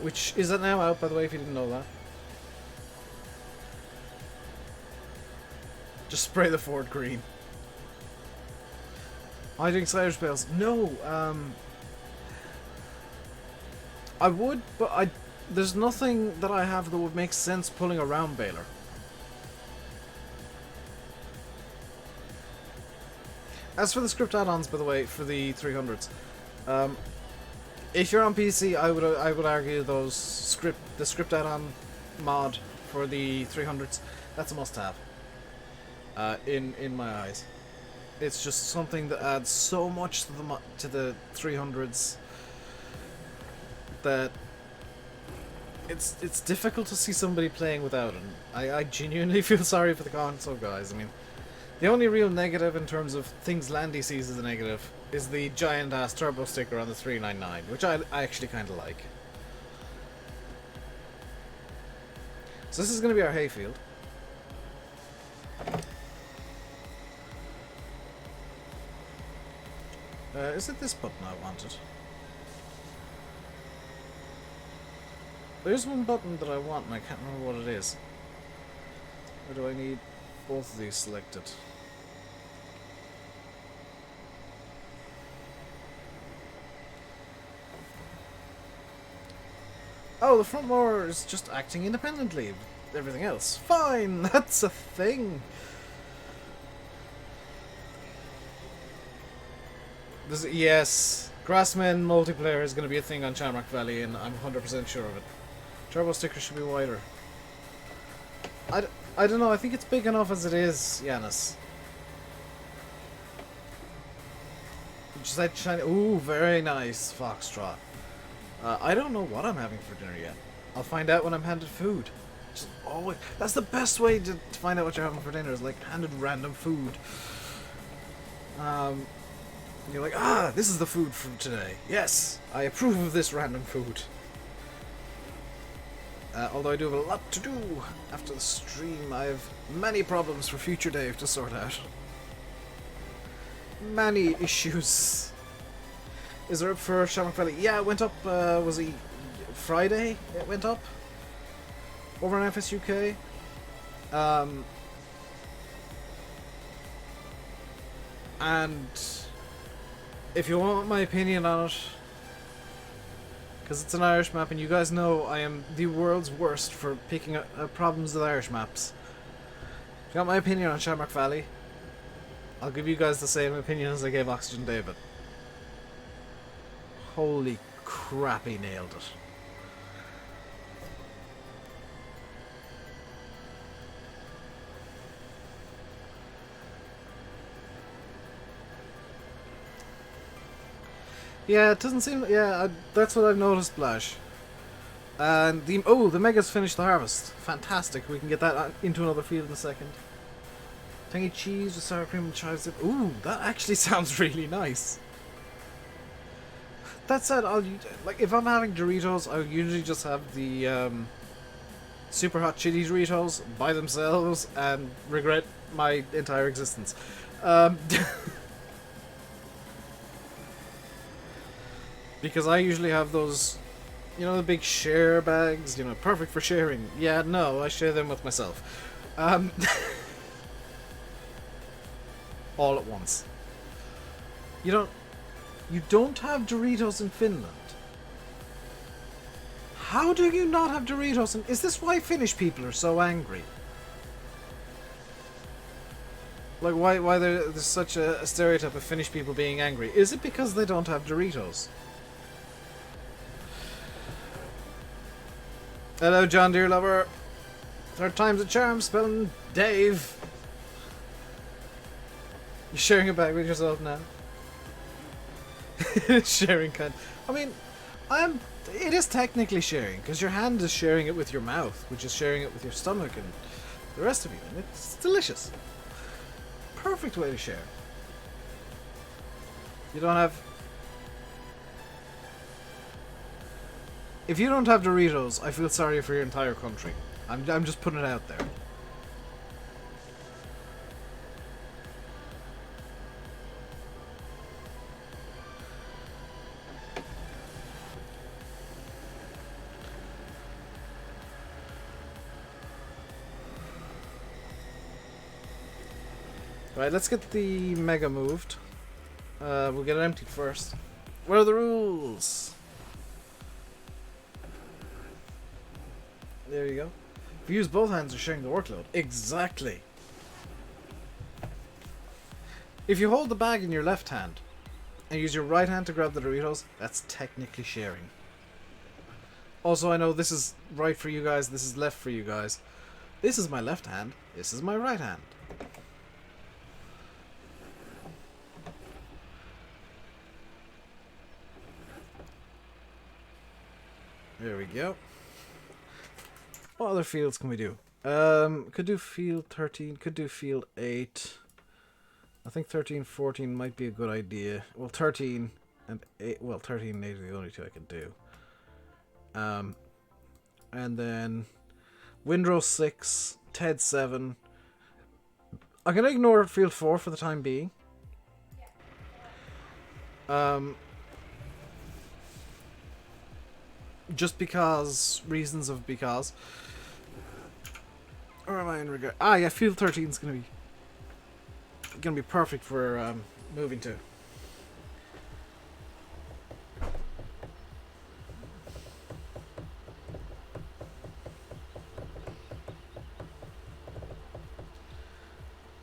which is it now out, by the way, if you didn't know that. Just spray the fort green. I drink cider spells. No, I would, but there's nothing that I have that would make sense pulling a round baler. As for the script add-ons, by the way, for the 300s, if you're on PC, I would argue the script add-on mod for the 300s, that's a must-have. In my eyes, it's just something that adds so much to the 300s that it's difficult to see somebody playing without it. I genuinely feel sorry for the console guys. I mean, the only real negative in terms of things Landy sees as a negative is the giant ass turbo sticker on the 399, which I actually kind of like. So this is going to be our hayfield. Is it this button I wanted? There's one button that I want and I can't remember what it is. Or do I need both of these selected? Oh, the front mower is just acting independently with everything else. Fine, that's a thing. Yes, Grassmen multiplayer is going to be a thing on Shamrock Valley, and I'm 100% sure of it. Turbo sticker should be wider. I don't know, I think it's big enough as it is, Yanis. Just that shiny. Ooh, very nice, Foxtrot. I don't know what I'm having for dinner yet. I'll find out when I'm handed food. Just always, that's the best way to find out what you're having for dinner, is like handed random food. You're like, ah, this is the food from today. Yes, I approve of this random food. Although I do have a lot to do after the stream. I have many problems for future Dave to sort out. Many issues. Is there up for Shamrock Valley? Yeah, it went up, was it Friday? It went up? Over on FSUK. And if you want my opinion on it, because it's an Irish map, and you guys know I am the world's worst for picking up problems with Irish maps. If you want my opinion on Shamrock Valley, I'll give you guys the same opinion as I gave Oxygendavid. Holy crap, he nailed it. Yeah, it doesn't seem... Yeah, that's what I've noticed, Blash. And the... Oh, the Mega's finished the harvest. Fantastic. We can get that into another field in a second. Tangy cheese with sour cream and chives dip. Ooh, that actually sounds really nice. That said, like, if I'm having Doritos, I'll usually just have the super hot chili Doritos by themselves and regret my entire existence. Because I usually have those, you know, the big share bags, you know, perfect for sharing. Yeah, no, I share them with myself. All at once. You don't have Doritos in Finland. How do you not have Doritos in... Is this why Finnish people are so angry? Like, why there's such a stereotype of Finnish people being angry? Is it because they don't have Doritos? Hello, John Deere lover. Third time's a charm, spelling Dave. You're sharing a bag with yourself now. Sharing kind. I mean, it is technically sharing, because your hand is sharing it with your mouth, which is sharing it with your stomach and the rest of you, and it's delicious. Perfect way to share. You don't have... If you don't have Doritos, I feel sorry for your entire country. I'm just putting it out there. Right, let's get the mega moved. We'll get it emptied first. What are the rules? There you go. If you use both hands, you're sharing the workload. Exactly. If you hold the bag in your left hand and use your right hand to grab the Doritos, that's technically sharing. Also, I know this is right for you guys, this is left for you guys. This is my left hand, this is my right hand. There we go. What other fields can we do? Could do field 13, could do field 8. I think 13, 14 might be a good idea. Well, 13 and 8, well, 13 and 8 are the only two I can do. And then Windrow 6, Ted 7. I'm going to ignore field 4 for the time being. Just because, reasons of because. Or am I in regard? Ah, yeah, field 13 is gonna be perfect for moving to.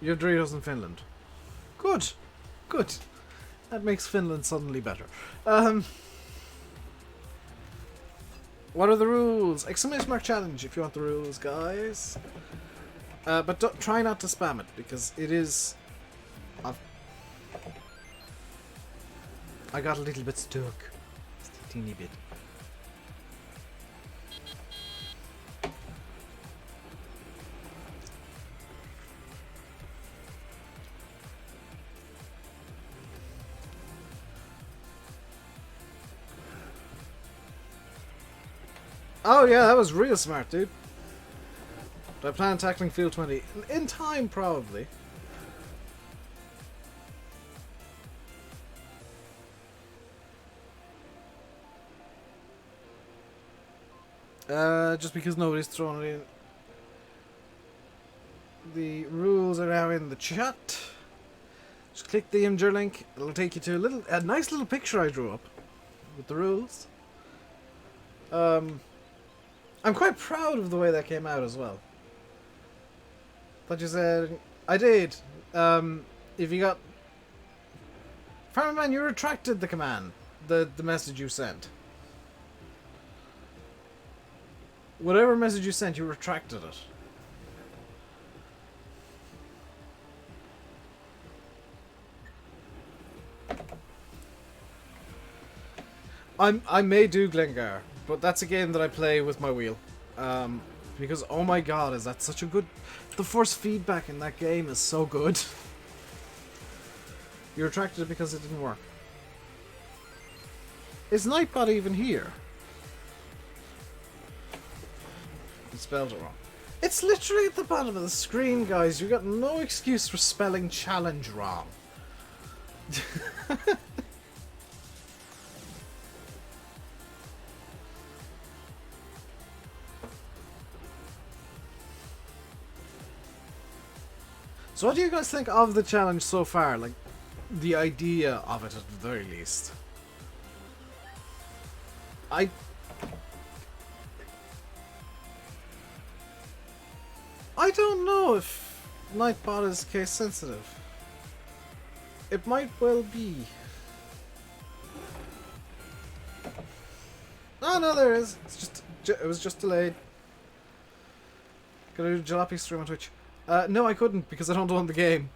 You have Doritos in Finland. Good, good. That makes Finland suddenly better. What are the rules? Exclamation mark challenge if you want the rules, guys. But don't, try not to spam it, because it is... I got a little bit stuck. Just a teeny bit. Oh yeah, that was real smart, dude. Do I plan on tackling field 20? In time, probably. Just because nobody's thrown it in. The rules are now in the chat. Just click the Imgur link. It'll take you to a nice little picture I drew up with the rules. I'm quite proud of the way that came out as well. But you said I did. If you got Farmerman, you retracted the command, the message you sent. Whatever message you sent, you retracted it. I may do Glengar, but that's a game that I play with my wheel. Because oh my god, is that such a good... The force feedback in that game is so good. You retracted it because it didn't work. Is Nightbot even here? You spelled it wrong. It's literally at the bottom of the screen, guys. You got no excuse for spelling challenge wrong. So what do you guys think of the challenge so far? Like, the idea of it at the very least. I don't know if Nightbot is case sensitive. It might well be. Oh no, there is. It's just it was just delayed. Gonna do Jalopy stream on Twitch. No, I couldn't because I don't own the game.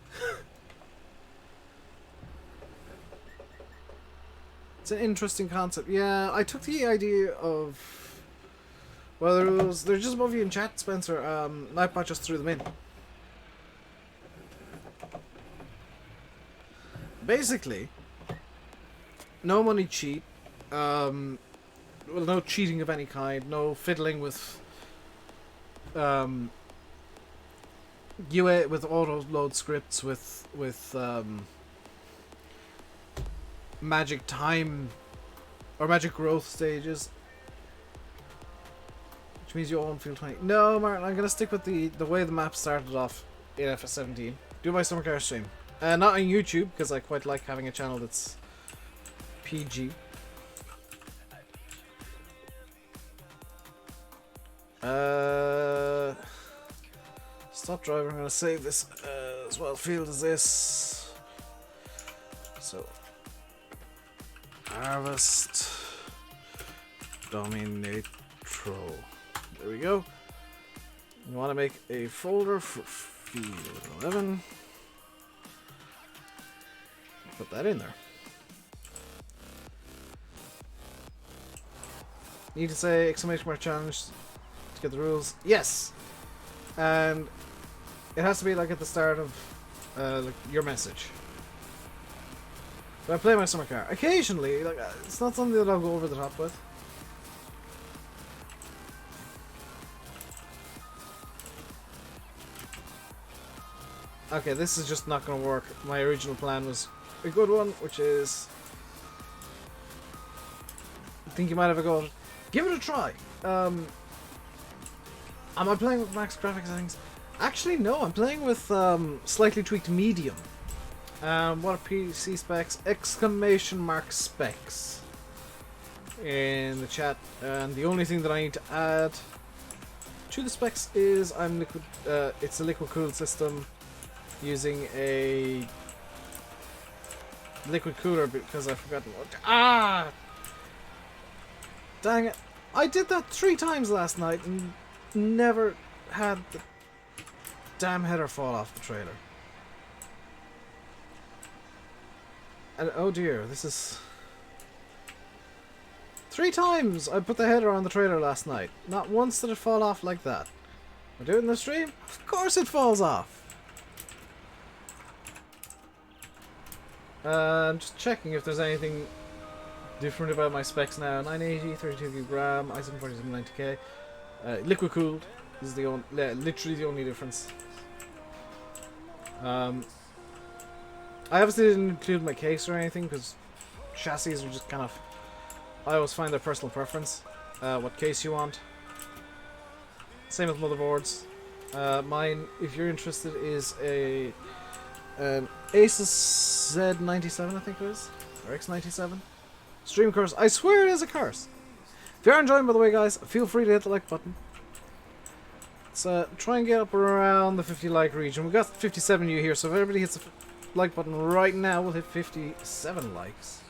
It's an interesting concept. Yeah, I took the idea of... Well, they're just above you in chat, Spencer. Nightbot just threw them in. Basically, no money cheat. Well, no cheating of any kind. No fiddling with... UA with auto load scripts with magic time or magic growth stages, which means you own field 20. No, Martin, I'm gonna stick with the way the map started off in FS17. Do my summer car stream. Not on YouTube, because I quite like having a channel that's PG. Stop driving. I'm going to save this as well field as this. So, harvest dominatro. There we go. You want to make a folder for field 11. Put that in there. Need to say exclamation mark challenge to get the rules. Yes! And it has to be like at the start of like your message. But I play my summer car. Occasionally, like it's not something that I'll go over the top with. Okay, this is just not going to work. My original plan was a good one, which is... I think you might have a go. Give it a try. Am I playing with max graphics settings? Actually, no. I'm playing with slightly tweaked medium. What are PC specs? Exclamation mark specs in the chat. And the only thing that I need to add to the specs is I'm liquid. It's a liquid cooled system using a liquid cooler because I've forgotten what. Ah! Dang it! I did that 3 times last night and never had the damn header fall off the trailer. And oh dear, this is 3 times I put the header on the trailer last night. Not once did it fall off like that. I do it in the stream? Of course it falls off! I'm just checking if there's anything different about my specs now. 980, 32 gram, i7 4790K. Liquid cooled is the only, literally the only difference. I obviously didn't include my case or anything because chassis are just kind of... I always find their personal preference. What case you want. Same with motherboards. Mine, if you're interested, is an Asus Z97, I think it is, or X97. Stream curse. I swear it is a curse. If you are enjoying, by the way, guys, feel free to hit the like button. Let's try and get up around the 50 like region. We've got 57 of you here, so if everybody hits the like button right now, we'll hit 57 likes.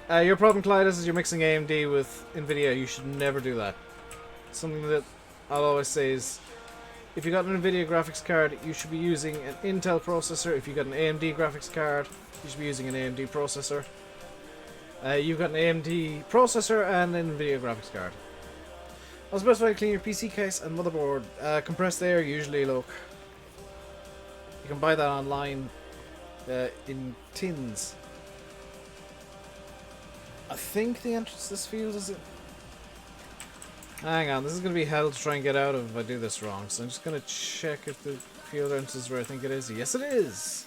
Your problem, Clyde, is you're mixing AMD with NVIDIA. You should never do that. Something that I'll always say is, if you got an NVIDIA graphics card, you should be using an Intel processor. If you got an AMD graphics card, you should be using an AMD processor. You've got an AMD processor and an NVIDIA graphics card. Also, best way to clean your PC case and motherboard. Compressed air, usually, look. You can buy that online in tins. I think the entrance to this field is it. Hang on, this is going to be hell to try and get out of if I do this wrong. So I'm just going to check if the field entrance is where I think it is. Yes, it is!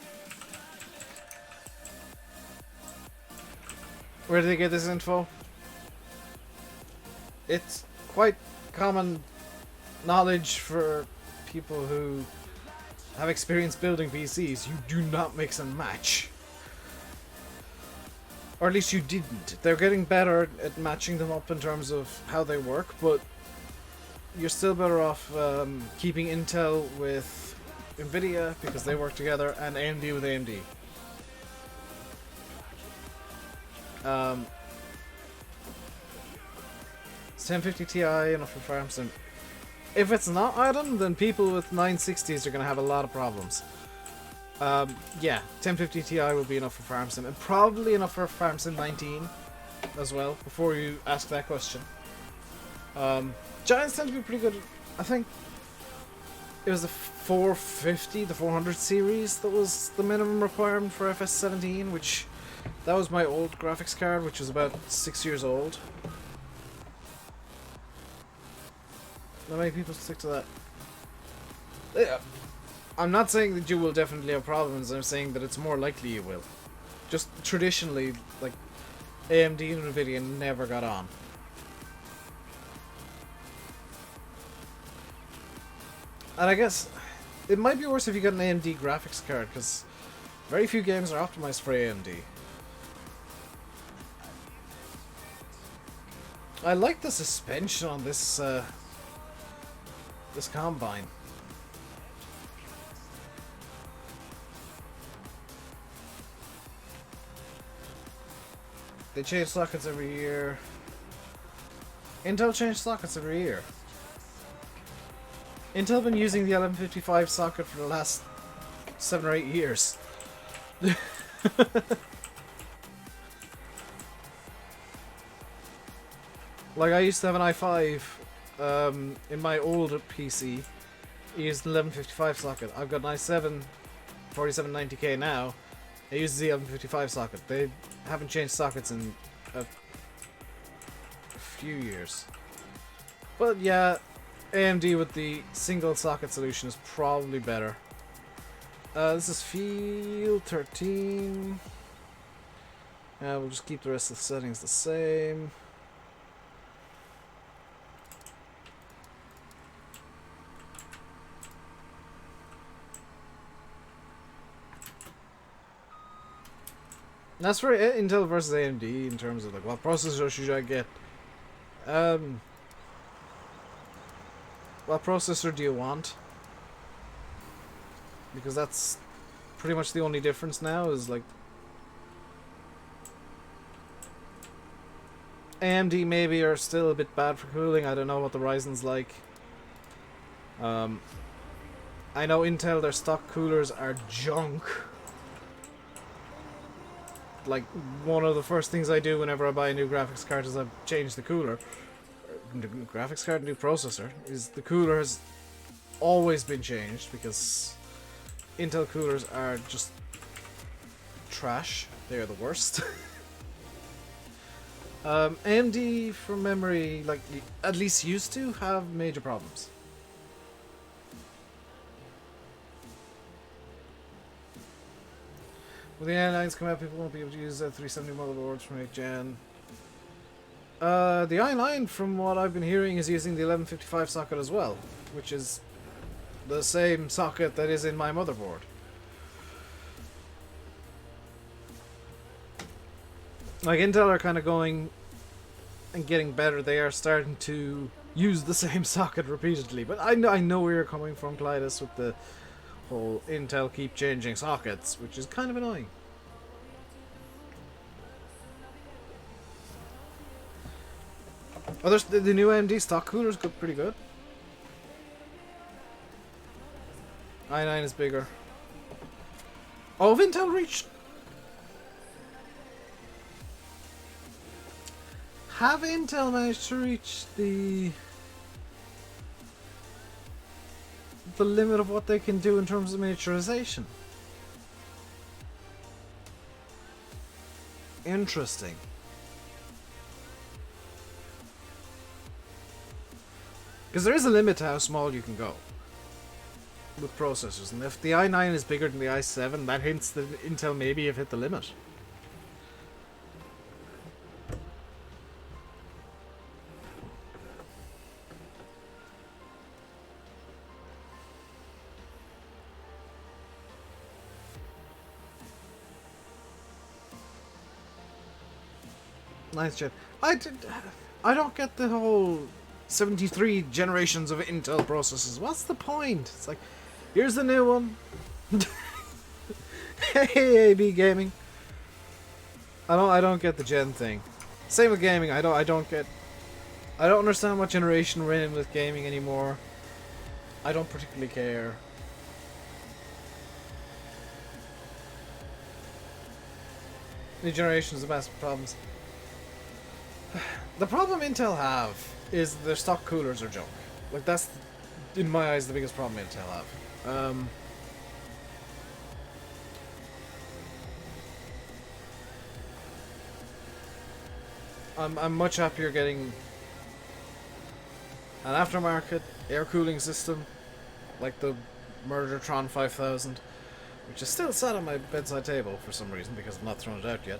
Where did they get this info? It's quite common knowledge for people who have experience building PCs. You do not mix and match. Or at least you didn't. They're getting better at matching them up in terms of how they work, but you're still better off keeping Intel with NVIDIA because they work together, and AMD with AMD. It's 1050 Ti enough for farm sim. If it's not item, then people with 960s are going to have a lot of problems. Yeah, 1050 Ti will be enough for farm sim, and probably enough for farm sim 19 as well, before you ask that question. Giants tend to be pretty good. I think it was the 450, the 400 series that was the minimum requirement for FS17, which that was my old graphics card, which was about 6 years old. Not many people stick to that. Yeah. I'm not saying that you will definitely have problems, I'm saying that it's more likely you will. Just traditionally, like, AMD and NVIDIA never got on. And I guess it might be worse if you get an AMD graphics card, because very few games are optimized for AMD. I like the suspension on this this combine. They change sockets every year. Intel changed sockets every year. Intel been using the 1155 socket for the last 7 or 8 years. Like, I used to have an i5 in my old PC. I used an 1155 socket. I've got an i7 4790K now. I use the 1155 socket. They haven't changed sockets in a few years. But yeah, AMD with the single socket solution is probably better. This is Field 13. We'll just keep the rest of the settings the same. That's for Intel versus AMD in terms of like what processor should I get. What processor do you want? Because that's pretty much the only difference now is like AMD maybe are still a bit bad for cooling. I don't know what the Ryzen's like. I know Intel, their stock coolers are junk. Like, one of the first things I do whenever I buy a new graphics card is I change the cooler. New graphics card, new processor. Is the cooler has always been changed because Intel coolers are just trash. They are the worst. AMD, from memory, like, at least used to have major problems. When the i9s come out, people won't be able to use 370 motherboards from 8th gen. The i9, from what I've been hearing, is using the 1155 socket as well, which is the same socket that is in my motherboard. Like, Intel are kind of going and getting better. They are starting to use the same socket repeatedly. But I know where you're coming from, Clytus, with the whole Intel keep changing sockets, which is kind of annoying. Oh, there's the new AMD stock coolers go pretty good. i9 is bigger. Oh, have Intel reached... Have Intel managed to reach the limit of what they can do in terms of miniaturization? Interesting. Because there is a limit to how small you can go with processors, and if the i9 is bigger than the i7, that hints that Intel maybe have hit the limit. Nice, Jet. I don't get the whole 73 generations of Intel processors. What's the point? It's like, here's the new one. Hey, AB Gaming. I don't get the gen thing. Same with gaming. I don't understand what generation we're in with gaming anymore. I don't particularly care. New generations have massive problems. The problem Intel have is their stock coolers are junk. Like, that's, in my eyes, the biggest problem Intel have. I'm much happier getting an aftermarket air cooling system like the Murdertron 5000, which is still sat on my bedside table for some reason because I've not thrown it out yet.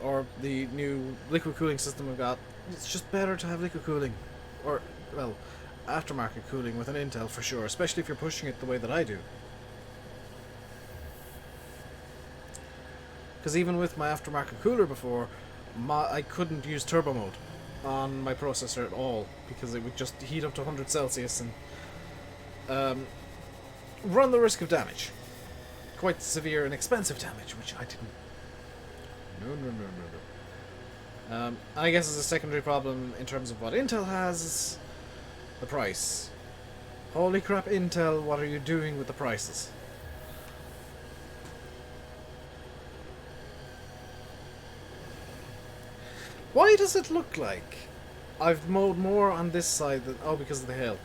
Or the new liquid cooling system we've got. It's just better to have liquid cooling. Or, well, aftermarket cooling with an Intel for sure, especially if you're pushing it the way that I do. Because even with my aftermarket cooler before, I couldn't use turbo mode on my processor at all, because it would just heat up to 100 Celsius and run the risk of damage. Quite severe and expensive damage, which I didn't. No. I guess as a secondary problem in terms of what Intel has is the price. Holy crap, Intel, what are you doing with the prices? Why does it look like I've mowed more on this side than... Oh, because of the hill.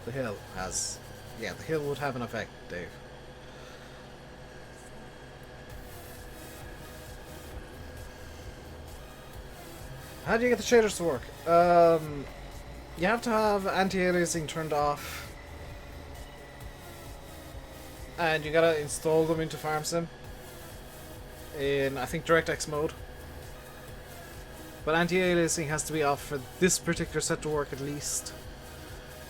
The hill has... Yeah, the hill would have an effect, Dave. How do you get the shaders to work? You have to have anti-aliasing turned off. And you gotta install them into FarmSim. In, I think, DirectX mode. But anti-aliasing has to be off for this particular set to work at least.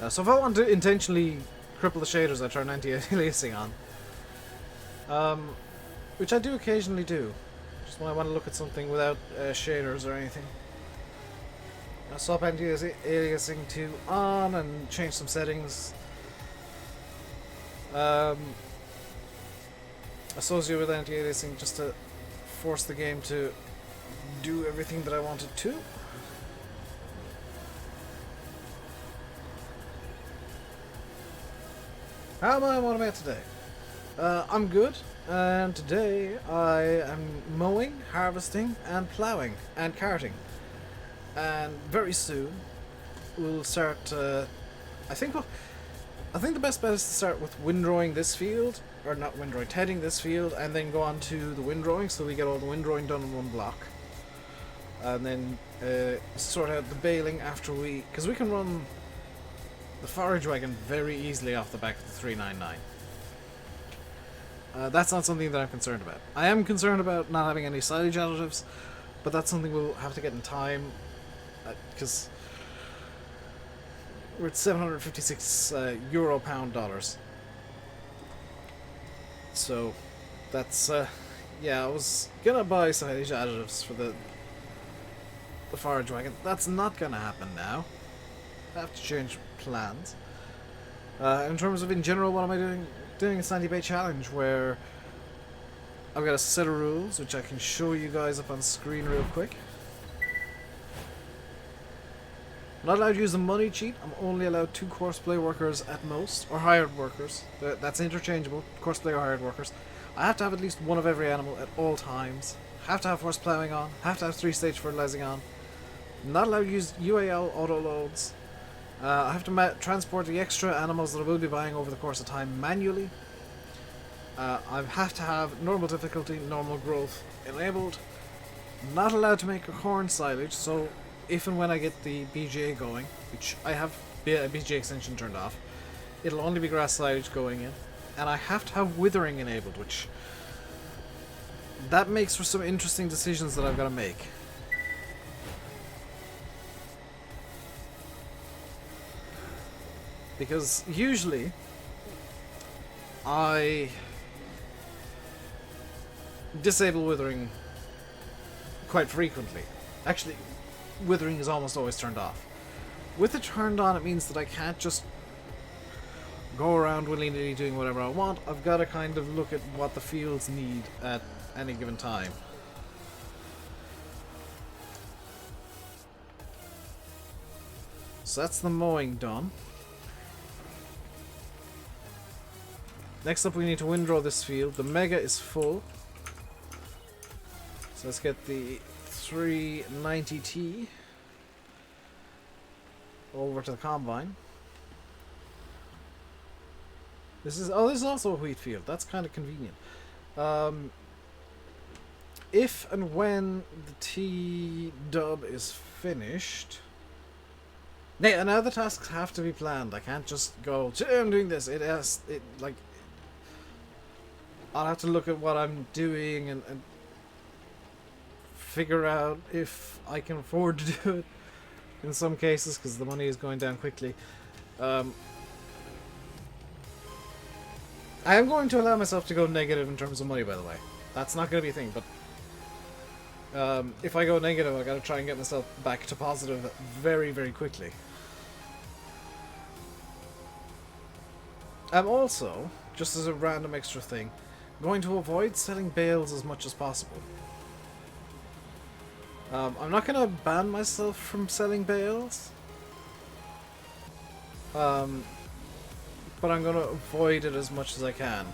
So if I want to intentionally cripple the shaders, I turn anti-aliasing on. Which I do occasionally do. Just when I want to look at something without shaders or anything. I'll swap anti-aliasing to on and change some settings. Associate with anti-aliasing just to force the game to do everything that I wanted to. How am I? What am I at today? I'm good, and today I am mowing, harvesting, and ploughing, and carting. And very soon we'll start. I think the best bet is to start with windrowing this field, or not windrowing, tedding this field, and then go on to the windrowing, so we get all the windrowing done in one block. And then sort out the baling after because we can run the forage wagon very easily off the back of the 399. That's not something that I'm concerned about. I am concerned about not having any silage additives, but that's something we'll have to get in time, because we're at 756 euro pound dollars. So that's yeah, I was gonna buy silage additives for the forage wagon. That's not gonna happen now. I have to change plans. In terms of in general, what am I doing? Doing a Sandy Bay challenge where I've got a set of rules which I can show you guys up on screen real quick. I'm not allowed to use a money cheat. I'm only allowed 2 Courseplay workers at most, or hired workers. That's interchangeable, Courseplay or hired workers. I have to have at least one of every animal at all times. Have to have horse ploughing on. Have to have 3-stage fertilizing on. Not allowed to use UAL auto loads. I have to transport the extra animals that I will be buying over the course of time manually. I have to have normal difficulty, normal growth enabled. Not allowed to make a corn silage, so if and when I get the BGA going, which I have a BGA extension turned off, it'll only be grass silage going in. And I have to have withering enabled, which that makes for some interesting decisions that I've got to make. Because usually I disable withering quite frequently. Actually, withering is almost always turned off. With it turned on, it means that I can't just go around willy-nilly doing whatever I want. I've got to kind of look at what the fields need at any given time. So that's the mowing done. Next up, we need to windrow this field. The Mega is full. So let's get the 390T over to the combine. This is also a wheat field. That's kind of convenient. If and when the T-dub is finished... Now the tasks have to be planned. I can't just go, I'm doing this. I'll have to look at what I'm doing and figure out if I can afford to do it. in some cases because the money is going down quickly. I am going to allow myself to go negative in terms of money, by the way. That's not going to be a thing, but if I go negative, I gotta try and get myself back to positive very, very quickly. I'm also, just as a random extra thing, going to avoid selling bales as much as possible. I'm not going to ban myself from selling bales, but I'm going to avoid it as much as I can.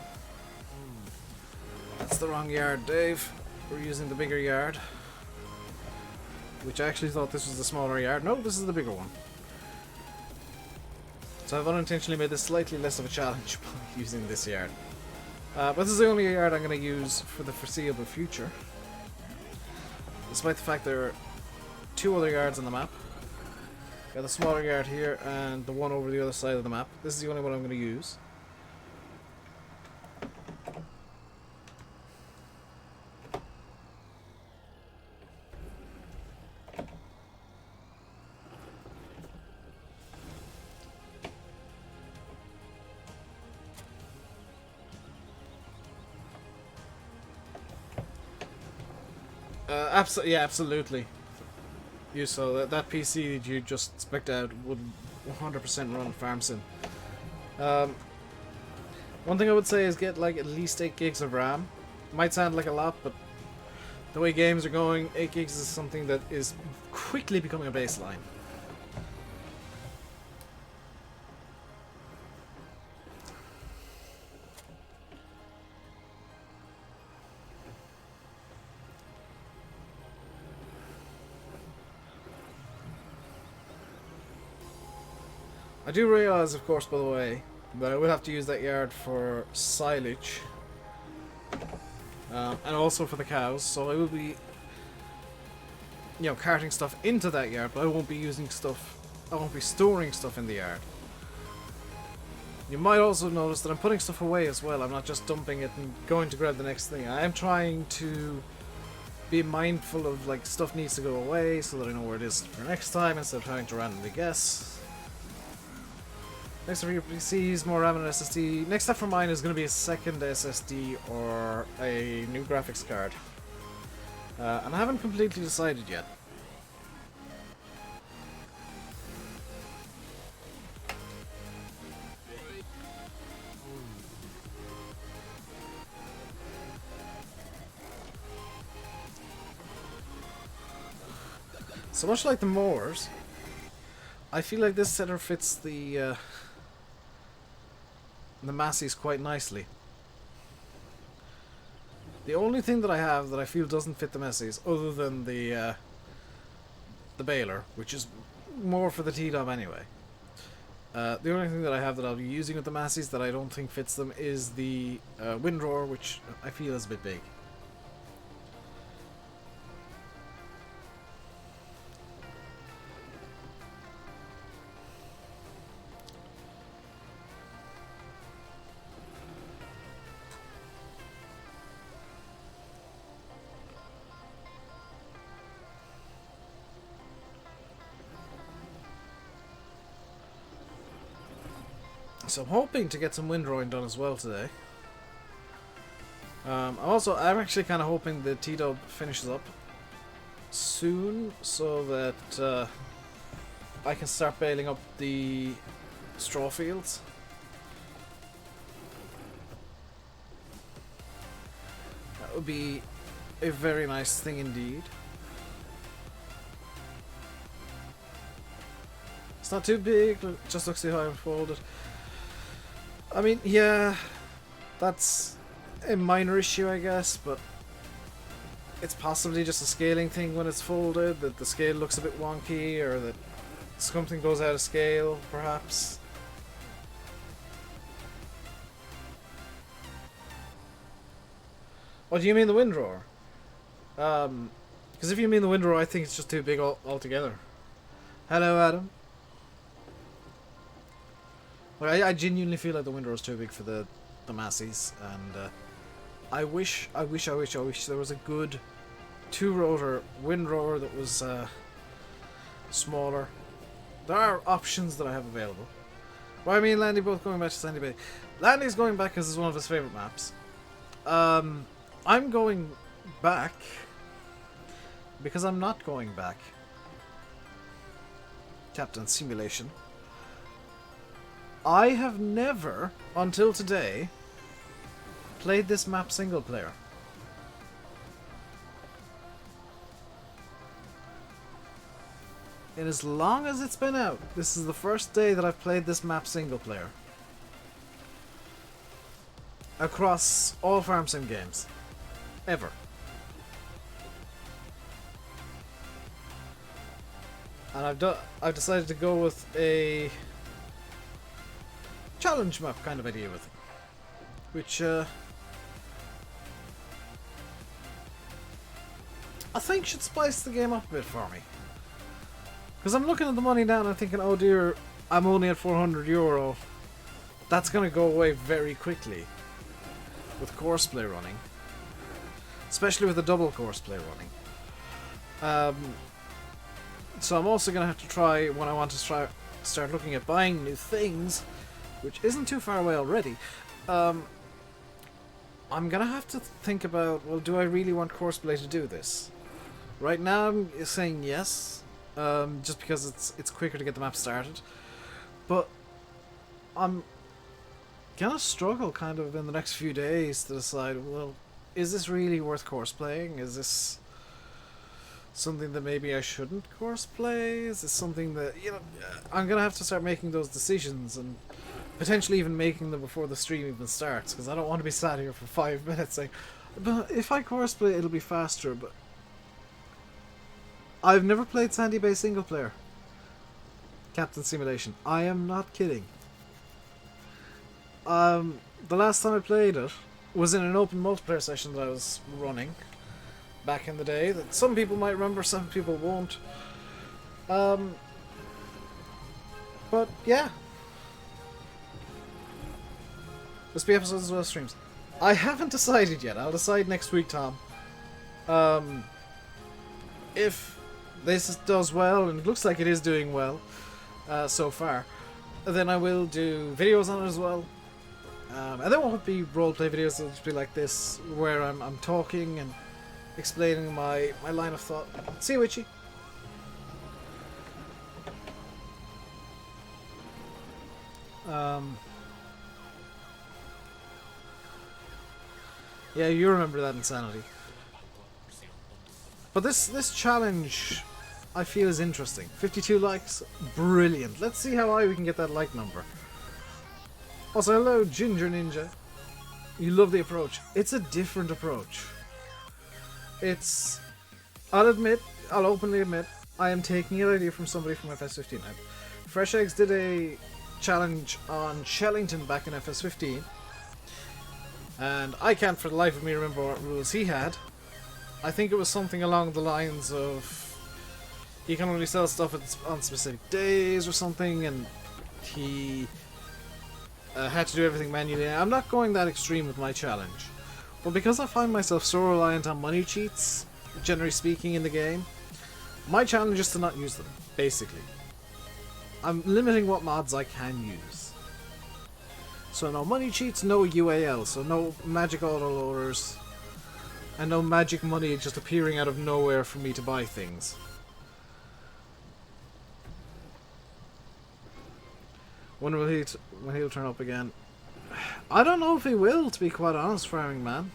That's the wrong yard, Dave. We're using the bigger yard, which I actually thought this was the smaller yard. No, this is the bigger one. So I've unintentionally made this slightly less of a challenge by using this yard. But this is the only yard I'm going to use for the foreseeable future. Despite the fact there are 2 other yards on the map. Got the smaller yard here and the one over the other side of the map. This is the only one I'm going to use. Yeah, absolutely. So that PC that you just spec'd out would 100% run Farm Sim. One thing I would say is get like at least 8 gigs of RAM. Might sound like a lot, but the way games are going, 8 gigs is something that is quickly becoming a baseline. I do realise, of course, by the way, that I will have to use that yard for silage. And also for the cows, so I will be, you know, carting stuff into that yard, but I won't be using stuff, I won't be storing stuff in the yard. You might also notice that I'm putting stuff away as well. I'm not just dumping it and going to grab the next thing. I am trying to be mindful of, like, stuff needs to go away so that I know where it is for next time instead of trying to randomly guess. Next up for your PCs, more RAM and SSD. Next up for mine is going to be a second SSD or a new graphics card. And I haven't completely decided yet. So much like the Moors, I feel like this setter fits the Massies quite nicely. The only thing that I have that I feel doesn't fit the Massies, other than the baler, which is more for the T-Dom anyway. The only thing that I have that I'll be using with the Massies that I don't think fits them is the windrower, which I feel is a bit big. So I'm hoping to get some windrowing done as well today. I'm actually kind of hoping the T-Dub finishes up soon so that I can start baling up the straw fields. That would be a very nice thing indeed. It's not too big, but it just looks too high and folded. I mean, yeah, that's a minor issue, I guess, but it's possibly just a scaling thing when it's folded, that the scale looks a bit wonky, or that something goes out of scale, perhaps. Oh, do you mean the windrower? Because if you mean the windrower, I think it's just too big altogether. Hello, Adam. I genuinely feel like the windrower is too big for the Massies, and I wish there was a good 2-rotor windrower that was smaller. There are options that I have available. Well, I mean, Landy both going back to Sandy Bay. Landy's going back because it's one of his favourite maps. I'm going back because I'm not going back. Captain Simulation. I have never, until today, played this map single player. And as long as it's been out, this is the first day that I've played this map single player. Across all Farm Sim games. Ever. And I've decided to go with a challenge map kind of idea with it. Which, I think should spice the game up a bit for me. Because I'm looking at the money now and I'm thinking, oh dear, I'm only at €400. That's going to go away very quickly with Courseplay running. Especially with a double Courseplay running. So I'm also going to have to try, when I want to start looking at buying new things, which isn't too far away already, I'm going to have to think about, well, do I really want Courseplay to do this? Right now I'm saying yes. Just because it's quicker to get the map started, but I'm gonna struggle kind of in the next few days to decide, well, is this really worth course playing? Is this something that maybe I shouldn't course play? Is this something that, you know, I'm gonna have to start making those decisions and potentially even making them before the stream even starts, because I don't want to be sat here for 5 minutes saying, but if I course play it'll be faster. But I've never played Sandy Bay single player. Captain Simulation. I am not kidding. The last time I played it was in an open multiplayer session that I was running back in the day, that some people might remember, some people won't. But yeah. Must be episodes as well as streams. I haven't decided yet. I'll decide next week, Tom. If this does well, and it looks like it is doing well so far, then I will do videos on it as well. And there won't be roleplay videos, it'll just be like this, where I'm talking and explaining my line of thought. See you, Witchy. Yeah, you remember that insanity. But this challenge, I feel, is interesting. 52 likes, brilliant. Let's see how high we can get that like number. Also, hello, Ginger Ninja. You love the approach. It's a different approach. I'll openly admit, I am taking an idea from somebody from FS15. Fresh Eggs did a challenge on Shellington back in FS15. And I can't for the life of me remember what rules he had. I think it was something along the lines of he can only sell stuff on specific days or something, and he had to do everything manually. I'm not going that extreme with my challenge, but because I find myself so reliant on money cheats, generally speaking, in the game, my challenge is to not use them, basically. I'm limiting what mods I can use. So no money cheats, no UAL, so no magic autoloaders, and no magic money just appearing out of nowhere for me to buy things. When will he'll turn up again? I don't know if he will, to be quite honest, Farming Man.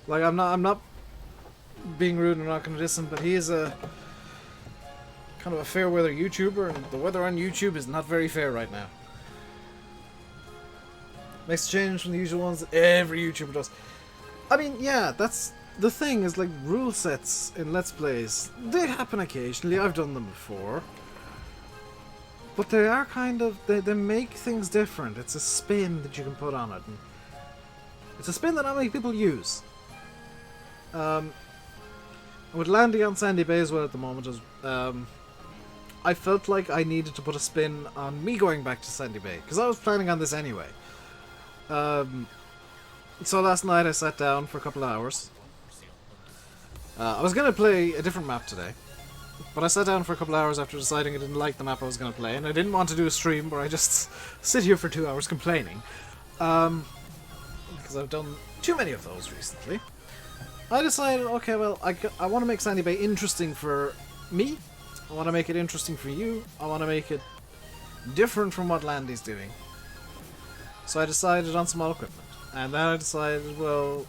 Like, I'm not being rude and not gonna diss him, but he is a kind of a fair weather YouTuber, and the weather on YouTube is not very fair right now. Makes a change from the usual ones that every YouTuber does. I mean, yeah, that's the thing, is like rule sets in Let's Plays. They happen occasionally, I've done them before. But they are kind of, they make things different. It's a spin that you can put on it. And it's a spin that not many people use. With landing on Sandy Bay as well at the moment, I felt like I needed to put a spin on me going back to Sandy Bay, because I was planning on this anyway. So last night I sat down for a couple of hours. I was going to play a different map today. But I sat down for a couple hours after deciding I didn't like the map I was going to play, and I didn't want to do a stream where I just sit here for 2 hours complaining. Because I've done too many of those recently. I decided, okay, well, I want to make Sandy Bay interesting for me. I want to make it interesting for you. I want to make it different from what Landy's doing. So I decided on small equipment. And then I decided, well,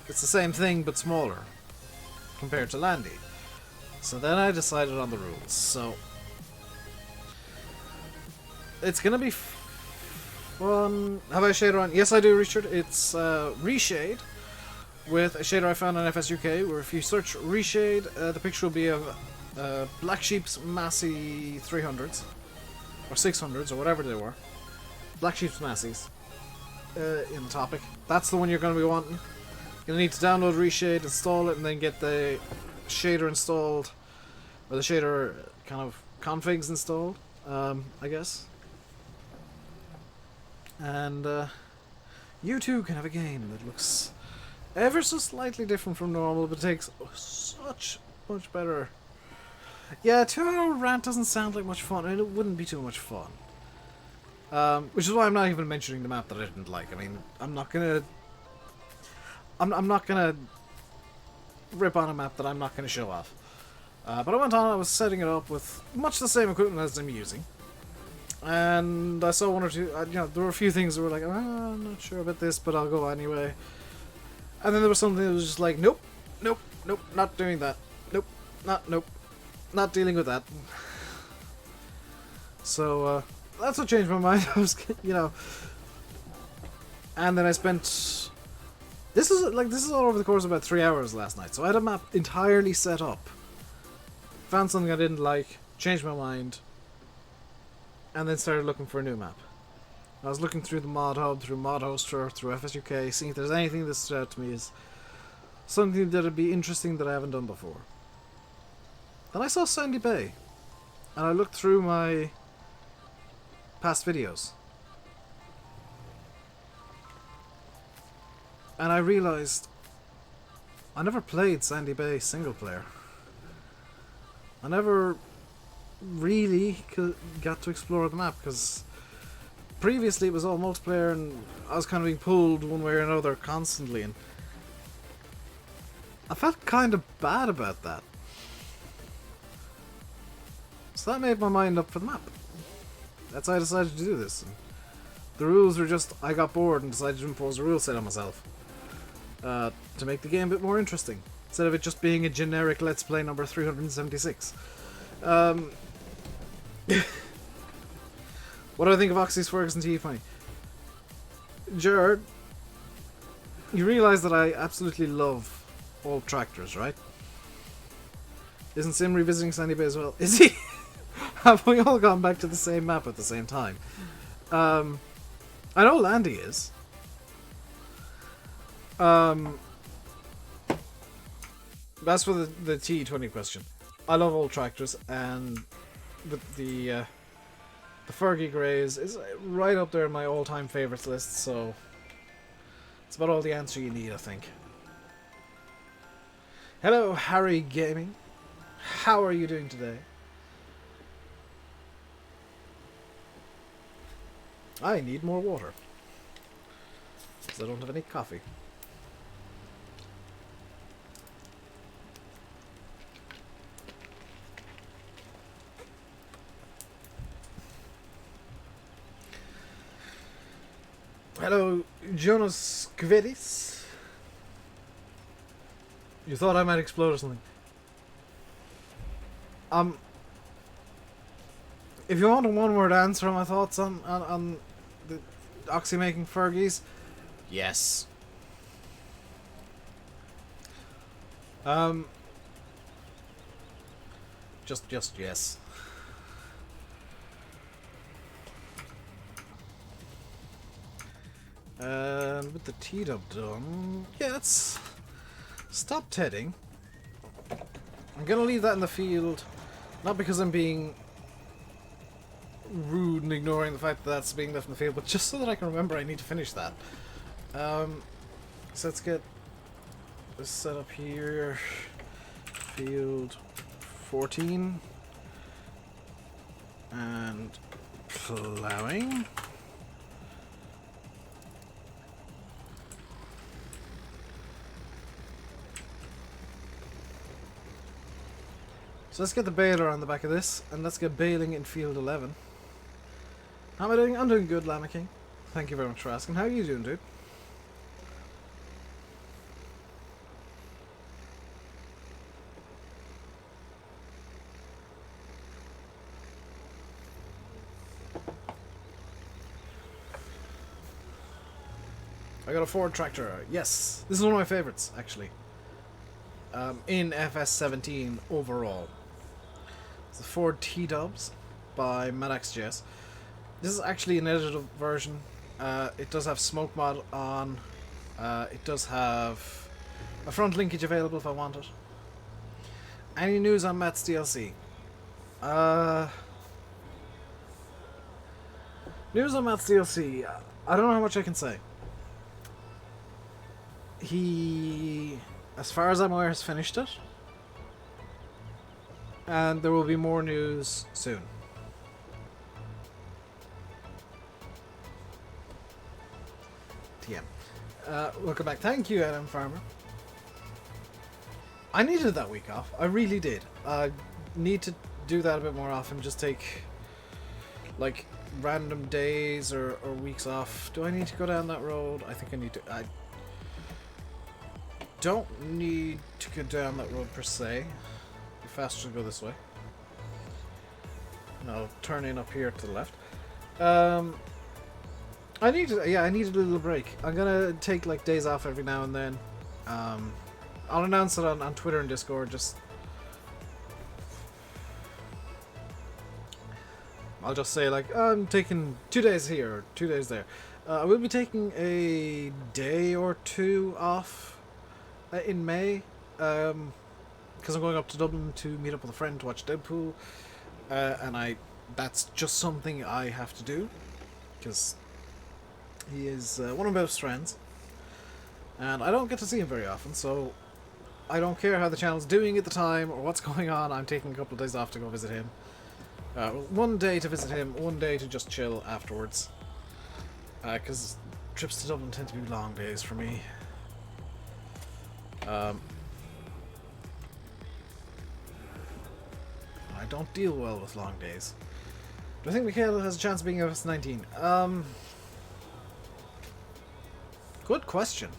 it's the same thing but smaller compared to Landy. So then I decided on the rules. So it's gonna be fun. Have I a shader on? Yes, I do, Richard. It's Reshade with a shader I found on FSUK, where if you search Reshade, the picture will be of Black Sheep's Massey 300s or 600s or whatever they were. Black Sheep's Massies in the topic. That's the one you're going to be wanting. You're going to need to download Reshade, install it, and then get the shader installed, or the shader kind of configs installed, I guess. And you too can have a game that looks ever so slightly different from normal, but takes such much better. Yeah, 2-hour rant doesn't sound like much fun, and it wouldn't be too much fun. Which is why I'm not even mentioning the map that I didn't like. I mean, I'm not gonna rip on a map that I'm not gonna show off. But I went on, I was setting it up with much the same equipment as I'm using. And I saw one or two, you know, there were a few things that were like, oh, I'm not sure about this, but I'll go anyway. And then there was something that was just like, nope, nope, nope, not doing that. Nope, not dealing with that. So, that's what changed my mind. I was, you know, and then I spent, this is all over the course of about 3 hours last night. So I had a map entirely set up, found something I didn't like, changed my mind, and then started looking for a new map. I was looking through the mod hub, through mod hoster, through FSUK, seeing if there's anything that stood out to me as something that would be interesting that I haven't done before. Then I saw Sandy Bay, and I looked through my past videos, and I realized I never played Sandy Bay single player. I never really got to explore the map, because previously it was all multiplayer and I was kind of being pulled one way or another constantly, and I felt kind of bad about that. So that made my mind up for the map. That's why I decided to do this. And the rules were just, I got bored and decided to impose a rule set on myself. To make the game a bit more interesting. Instead of it just being a generic Let's Play number 376. What do I think of Oxy's Ferguson T20? Jared, you realise that I absolutely love all tractors, right? Isn't Sim revisiting Sandy Bay as well? Is he? Have we all gone back to the same map at the same time? I know Landy is. That's for the T20 question. I love old tractors, and the Fergie Greys is right up there in my all-time favourites list, so it's about all the answer you need, I think. Hello, Harry Gaming. How are you doing today? I need more water, because I don't have any coffee. Hello, Jonas Kvedis. You thought I might explode or something. If you want a one-word answer on my thoughts on the Oxy making Fergies, yes. Just yes. And with the T-dub done, yeah, let's stop tedding. I'm gonna leave that in the field, not because I'm being rude and ignoring the fact that that's being left in the field, but just so that I can remember I need to finish that. So let's get this set up here. Field 14. And plowing. So let's get the baler on the back of this, and let's get baling in field 11. How am I doing? I'm doing good, Llama King. Thank you very much for asking. How are you doing, dude? I got a Ford tractor. Yes, this is one of my favorites, actually. In FS17 overall. It's the Ford T-Dubs by MadXJS. This is actually an edited version. It does have smoke mod on. It does have a front linkage available if I want it. Any news on Matt's DLC? News on Matt's DLC. I don't know how much I can say. He, as far as I'm aware, has finished it. And there will be more news soon. TM. Welcome back. Thank you, Adam Farmer. I needed that week off. I really did. I need to do that a bit more often. Just take, like, random days or weeks off. Do I need to go down that road? I think I need to. I don't need to go down that road per se. Be faster to go this way. And I'll turn in up here to the left. I need to, yeah, I need a little break. I'm gonna take like days off every now and then. I'll announce it on Twitter and Discord. I'll just say like, I'm taking 2 days here or 2 days there. I will be taking a day or two off in May, because I'm going up to Dublin to meet up with a friend to watch Deadpool, and that's just something I have to do, because he is one of my best friends, and I don't get to see him very often, so I don't care how the channel's doing at the time or what's going on. I'm taking a couple of days off to go visit him. 1 day to visit him, 1 day to just chill afterwards, because trips to Dublin tend to be long days for me. I don't deal well with long days. Do I think Michaela has a chance of being FS19? Good question.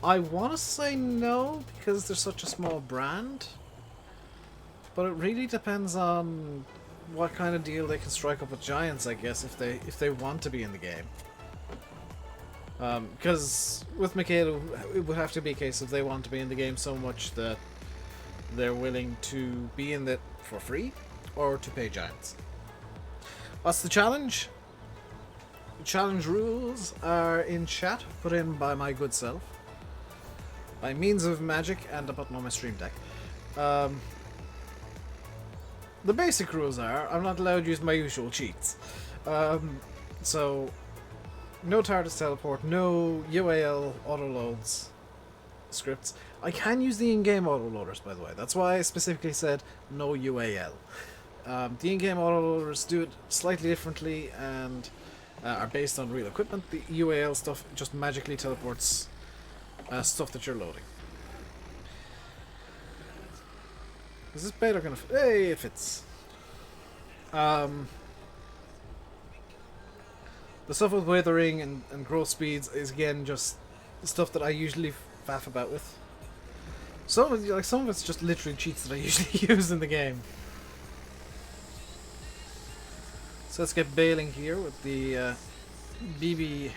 I want to say no, because they're such a small brand. But it really depends on what kind of deal they can strike up with Giants, I guess, if they want to be in the game. Because with Michaela, it would have to be a case of they want to be in the game so much that they're willing to be in it for free or to pay Giants. What's the challenge? The challenge rules are in chat, put in by my good self, by means of magic and a button on my stream deck. The basic rules are, I'm not allowed to use my usual cheats. So, no TARDIS teleport, no UAL autoloads scripts. I can use the in-game autoloaders, by the way. That's why I specifically said no UAL. The in-game autoloaders do it slightly differently and are based on real equipment. The UAL stuff just magically teleports stuff that you're loading. Is this beta gonna fit? Hey, it fits. The stuff with withering and growth speeds is again just stuff that I usually faff about with. Some of it's just literally cheats that I usually use in the game. So let's get baling here with the BB89,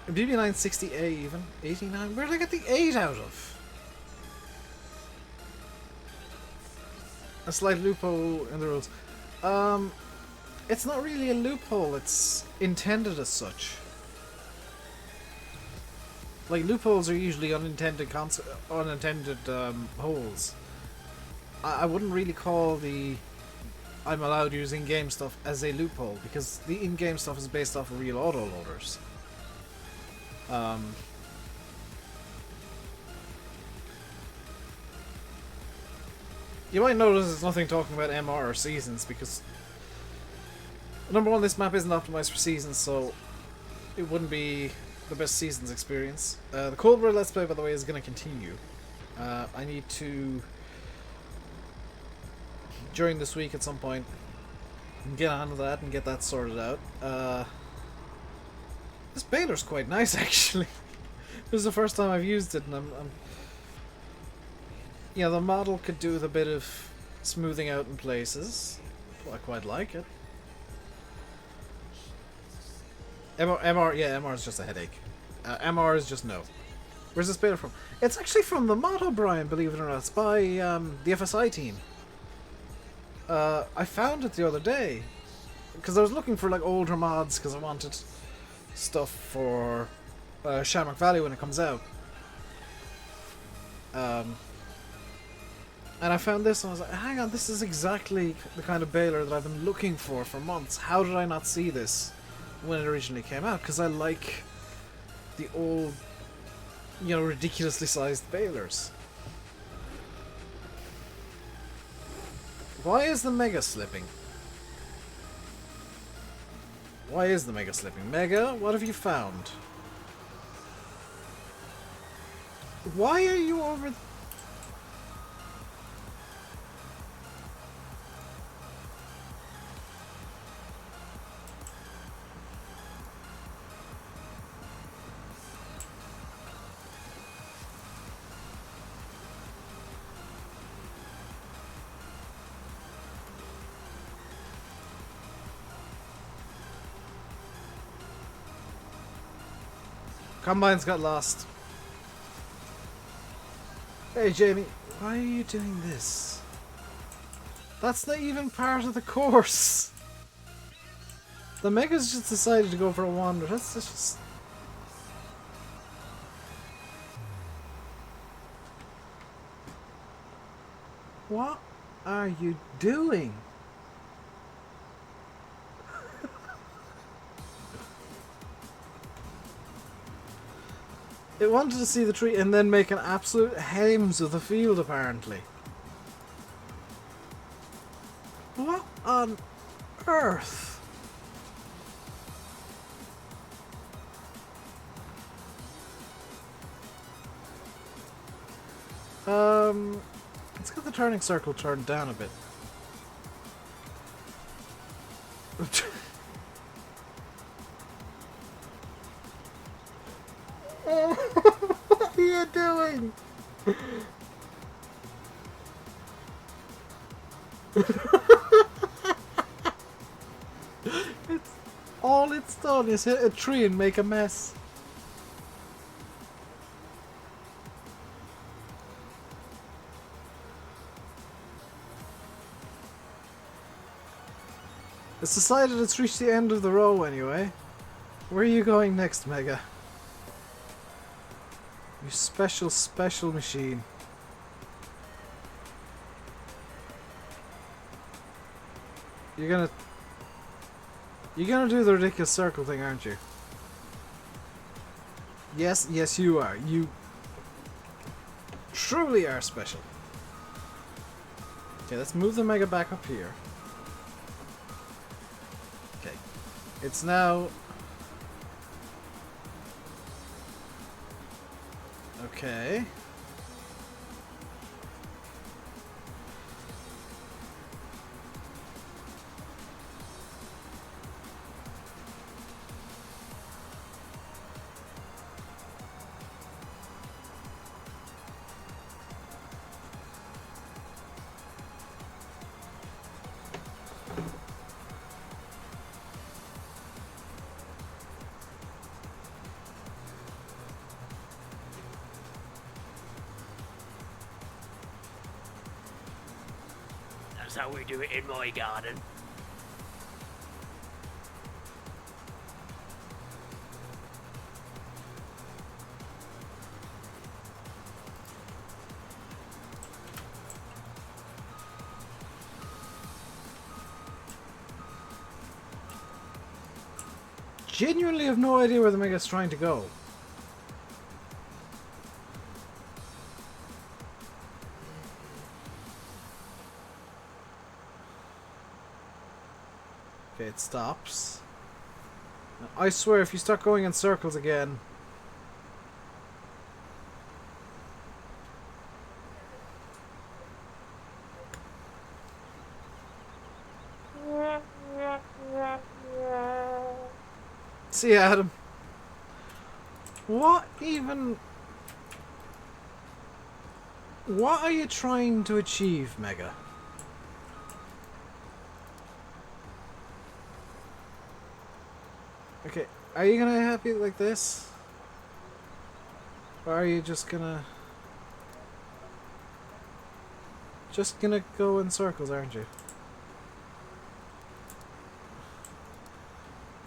BB960A even 89. Where did I get the 8 out of? A slight loophole in the rules. It's not really a loophole, it's intended as such. Like, loopholes are usually unintended holes. I wouldn't really call the I'm allowed to use in-game stuff as a loophole, because the in-game stuff is based off of real autoloaders. You might notice there's nothing talking about MR or seasons because number one, this map isn't optimized for seasons, so it wouldn't be the best seasons experience. The Courseplay Let's Play, by the way, is going to continue. I need to, during this week at some point, get onto that and get that sorted out. This baler's quite nice, actually. This is the first time I've used it, and I'm yeah, the model could do with a bit of smoothing out in places. I quite like it. MR is just a headache. MR is just no. Where's this baler from? It's actually from the mod, O'Brien, believe it or not. It's by the FSI team. I found it the other day because I was looking for like older mods because I wanted stuff for Shamrock Valley when it comes out. And I found this and I was like, hang on, this is exactly the kind of baler that I've been looking for months. How did I not see this when it originally came out? Because I like the old, you know, ridiculously sized balers. Why is the Mega slipping? Why is the Mega slipping? Mega, what have you found? Why are you over... Combines got lost. Hey Jamie, why are you doing this? That's not even part of the course. The Mega's just decided to go for a wander. That's just... What are you doing? It wanted to see the tree and then make an absolute hames of the field, apparently. What on earth? Let's get the turning circle turned down a bit. What are you doing? It's all it's done is hit a tree and make a mess. It's decided it's reached the end of the row anyway. Where are you going next, Mega? You special, special machine. You're gonna do the ridiculous circle thing, aren't you? Yes, yes you are. You truly are special. Okay, let's move the Mega back up here. Okay. It's now... Okay. That's how we do it in my garden. Genuinely have no idea where the Mega's trying to go. Okay, it stops. Now, I swear, if you start going in circles again... See ya, Adam. What even... What are you trying to achieve, Mega? Okay, are you gonna have it like this? Or are you just gonna... Just gonna go in circles, aren't you?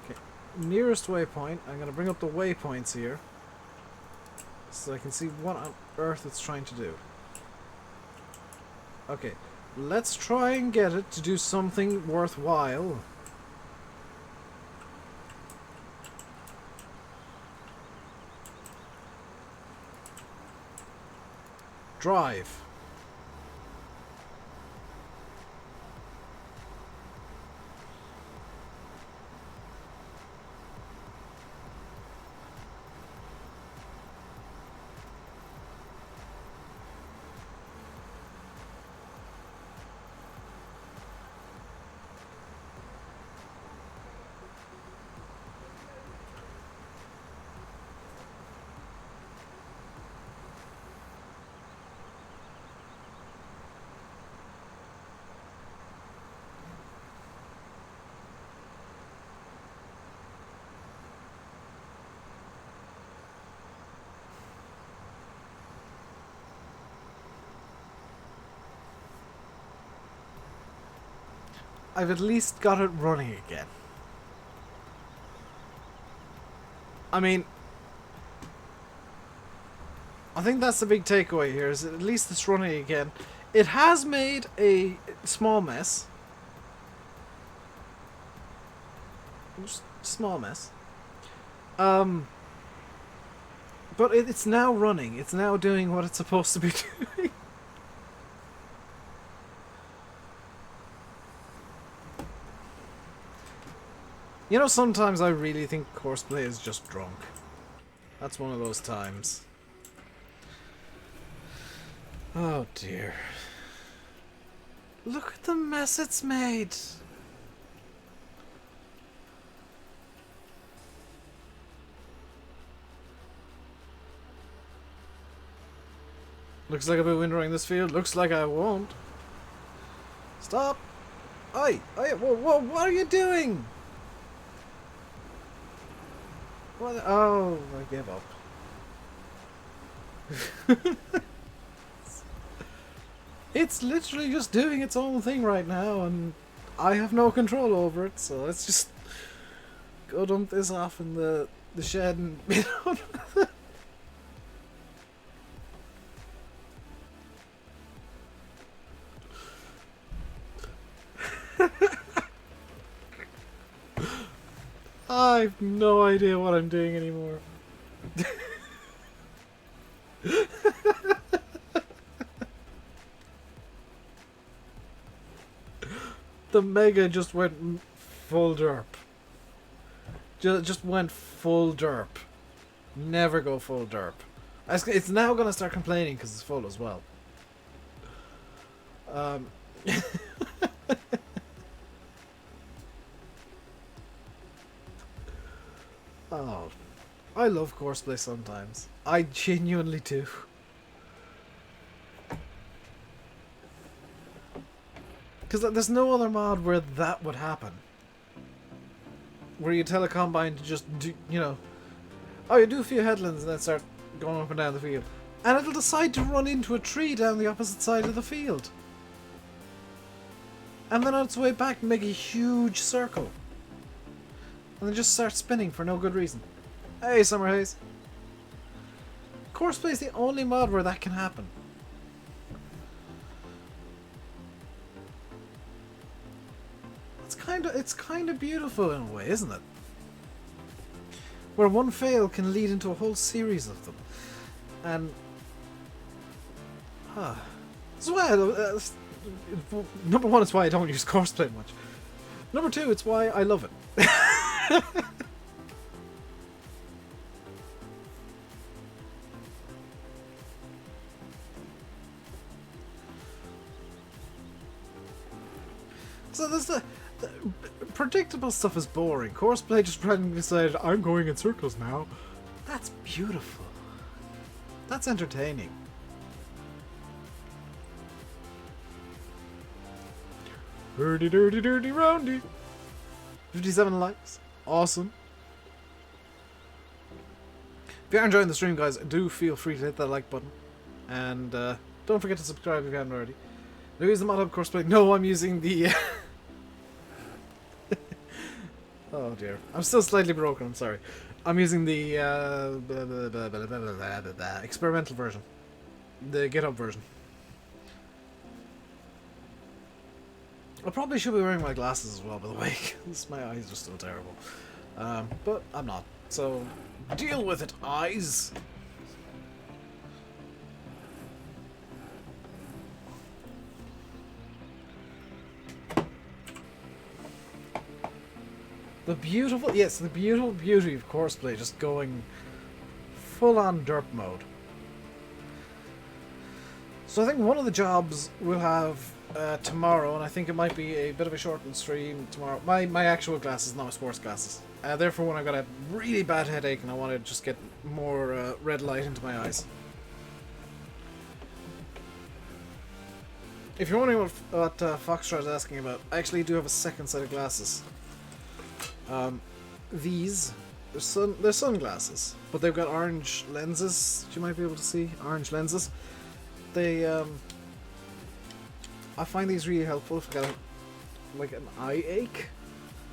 Okay, nearest waypoint. I'm gonna bring up the waypoints here. So I can see what on earth it's trying to do. Okay, let's try and get it to do something worthwhile. Drive. I've at least got it running again. I mean, I think that's the big takeaway here, is that at least it's running again. It has made a small mess. Just a small mess. But it's now running. It's now doing what it's supposed to be doing. You know, sometimes I really think Courseplay is just drunk. That's one of those times. Oh dear. Look at the mess it's made. Looks like I'll be windrowing this field. Looks like I won't. Stop! Oi! Oi! Whoa! Whoa! What are you doing? What? Oh, I gave up. It's literally just doing its own thing right now, and I have no control over it, so let's just go dump this off in the shed and be done with it. I have no idea what I'm doing anymore. The Mega just went full derp. Just went full derp. Never go full derp. It's now gonna start complaining because it's full as well. Oh, I love Courseplay sometimes. I genuinely do. Because there's no other mod where that would happen. Where you tell a combine to just do, you know, oh, you do a few headlands and then start going up and down the field. And it'll decide to run into a tree down the opposite side of the field. And then on its way back make a huge circle. And then just start spinning for no good reason. Hey, Summer Haze. Courseplay is the only mod where that can happen. It's kind of beautiful in a way, isn't it? Where one fail can lead into a whole series of them. And that's why number one, it's why I don't use Courseplay much. Number 2, it's why I love it. So there's the predictable stuff is boring. Courseplay just randomly decided, I'm going in circles now. That's beautiful. That's entertaining. Dirty, dirty, dirty, roundy. 57 likes. Awesome. If you are enjoying the stream, guys, do feel free to hit that like button. And don't forget to subscribe if you haven't already. Do you use the mod hub Courseplay? No, I'm using the... Oh dear. I'm still slightly broken, I'm sorry. I'm using the experimental version. The GitHub version. I probably should be wearing my glasses as well, by the way, because my eyes are still terrible. But I'm not. So, deal with it, eyes! The beautiful, yes, the beautiful beauty of Courseplay, just going full-on derp mode. So I think one of the jobs we'll have tomorrow, and I think it might be a bit of a shortened stream tomorrow. My actual glasses, not my sports glasses. Therefore, when I've got a really bad headache and I want to just get more red light into my eyes. If you're wondering what Foxtrot is asking about, I actually do have a second set of glasses. These, they're sunglasses, but they've got orange lenses. You might be able to see orange lenses. They, I find these really helpful if I've got like an eye ache,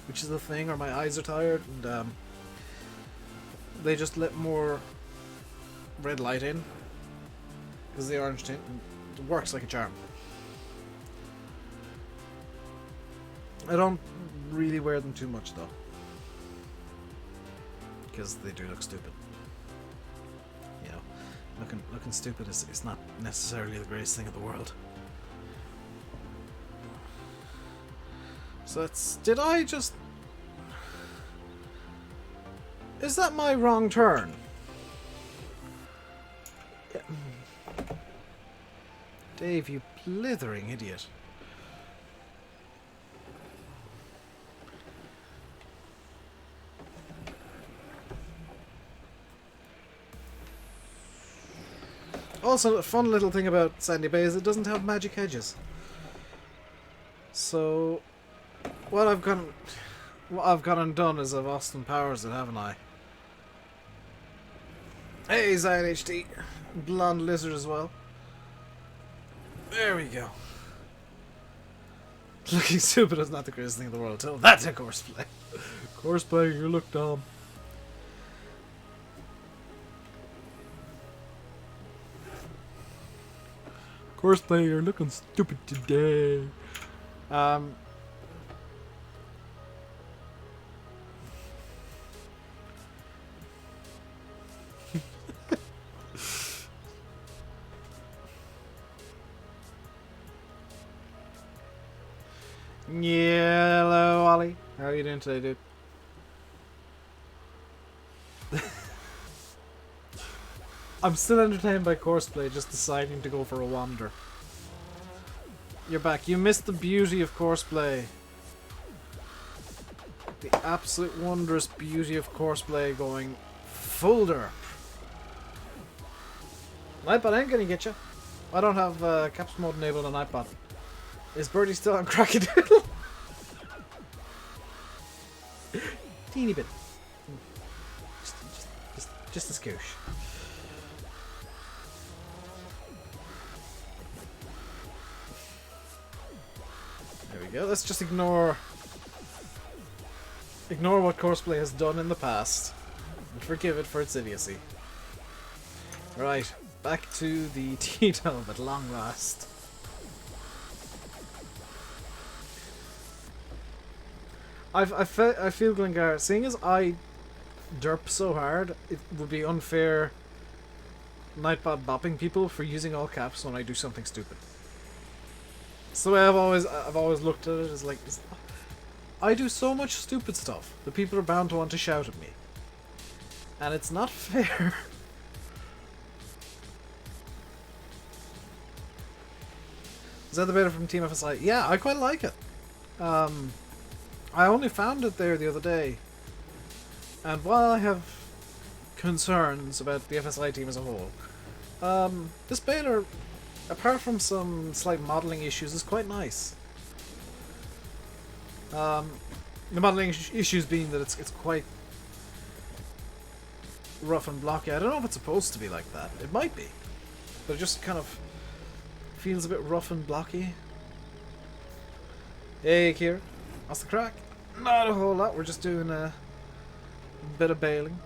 which is the thing, or my eyes are tired, and they just let more red light in because the orange tint works like a charm. I don't really wear them too much though, because they do look stupid. You know, looking stupid is not necessarily the greatest thing in the world. So it's... Did I just... Is that my wrong turn? Yeah. Dave, you blithering idiot. Also, a fun little thing about Sandy Bay is it doesn't have magic hedges. So, what I've gone and done is I've Austin Powers it, haven't I? Hey, Zion HD. Blonde lizard as well. There we go. Looking stupid is not the greatest thing in the world. Tell that's a Courseplay. Courseplay, you look dumb. Courseplay, you're looking stupid today. Yeah, hello, Ollie. How are you doing today, dude? I'm still entertained by Courseplay, just deciding to go for a wander. You're back. You missed the beauty of Courseplay. The absolute wondrous beauty of Courseplay going full derp. Nightbot ain't gonna get you. I don't have caps mode enabled on Nightbot. Is Birdie still on Crackadoodle? Teeny bit. Just a skoosh. There we go. Let's just ignore what Courseplay has done in the past and forgive it for its idiocy. Right, back to the T-Dove at long last. I feel, Glengar, seeing as I derp so hard, it would be unfair Nightbot bopping people for using all caps when I do something stupid. It's the way I've always looked at it, as like, I do so much stupid stuff that people are bound to want to shout at me. And it's not fair. Is that the beta from Team FSI? Yeah, I quite like it. I only found it there the other day. And while I have concerns about the FSI team as a whole, this beta, apart from some slight modelling issues, is quite nice. The modelling issues being that it's quite rough and blocky. I don't know if it's supposed to be like that. It might be. But it just kind of feels a bit rough and blocky. Hey, Kira. What's the crack? Not a whole lot. We're just doing a bit of baling.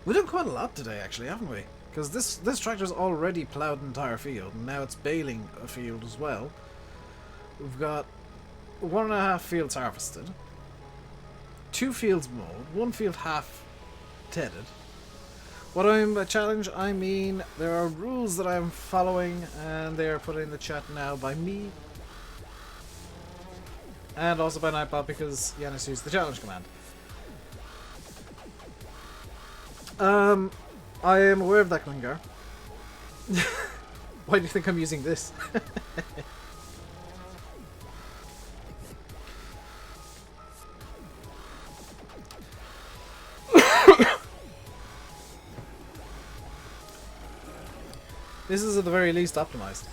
We've done quite a lot today, actually, haven't we? Because this tractor's already ploughed an entire field, and now it's baling a field as well. We've got 1.5 fields harvested, 2 fields mowed, 1 field half tedded. What I'm a challenge, I mean there are rules that I'm following, and they are put in the chat now by me. And also by Nightbot, because Yanis used the challenge command. I am aware of that, Glingar. Why do you think I'm using this? This is at the very least optimized.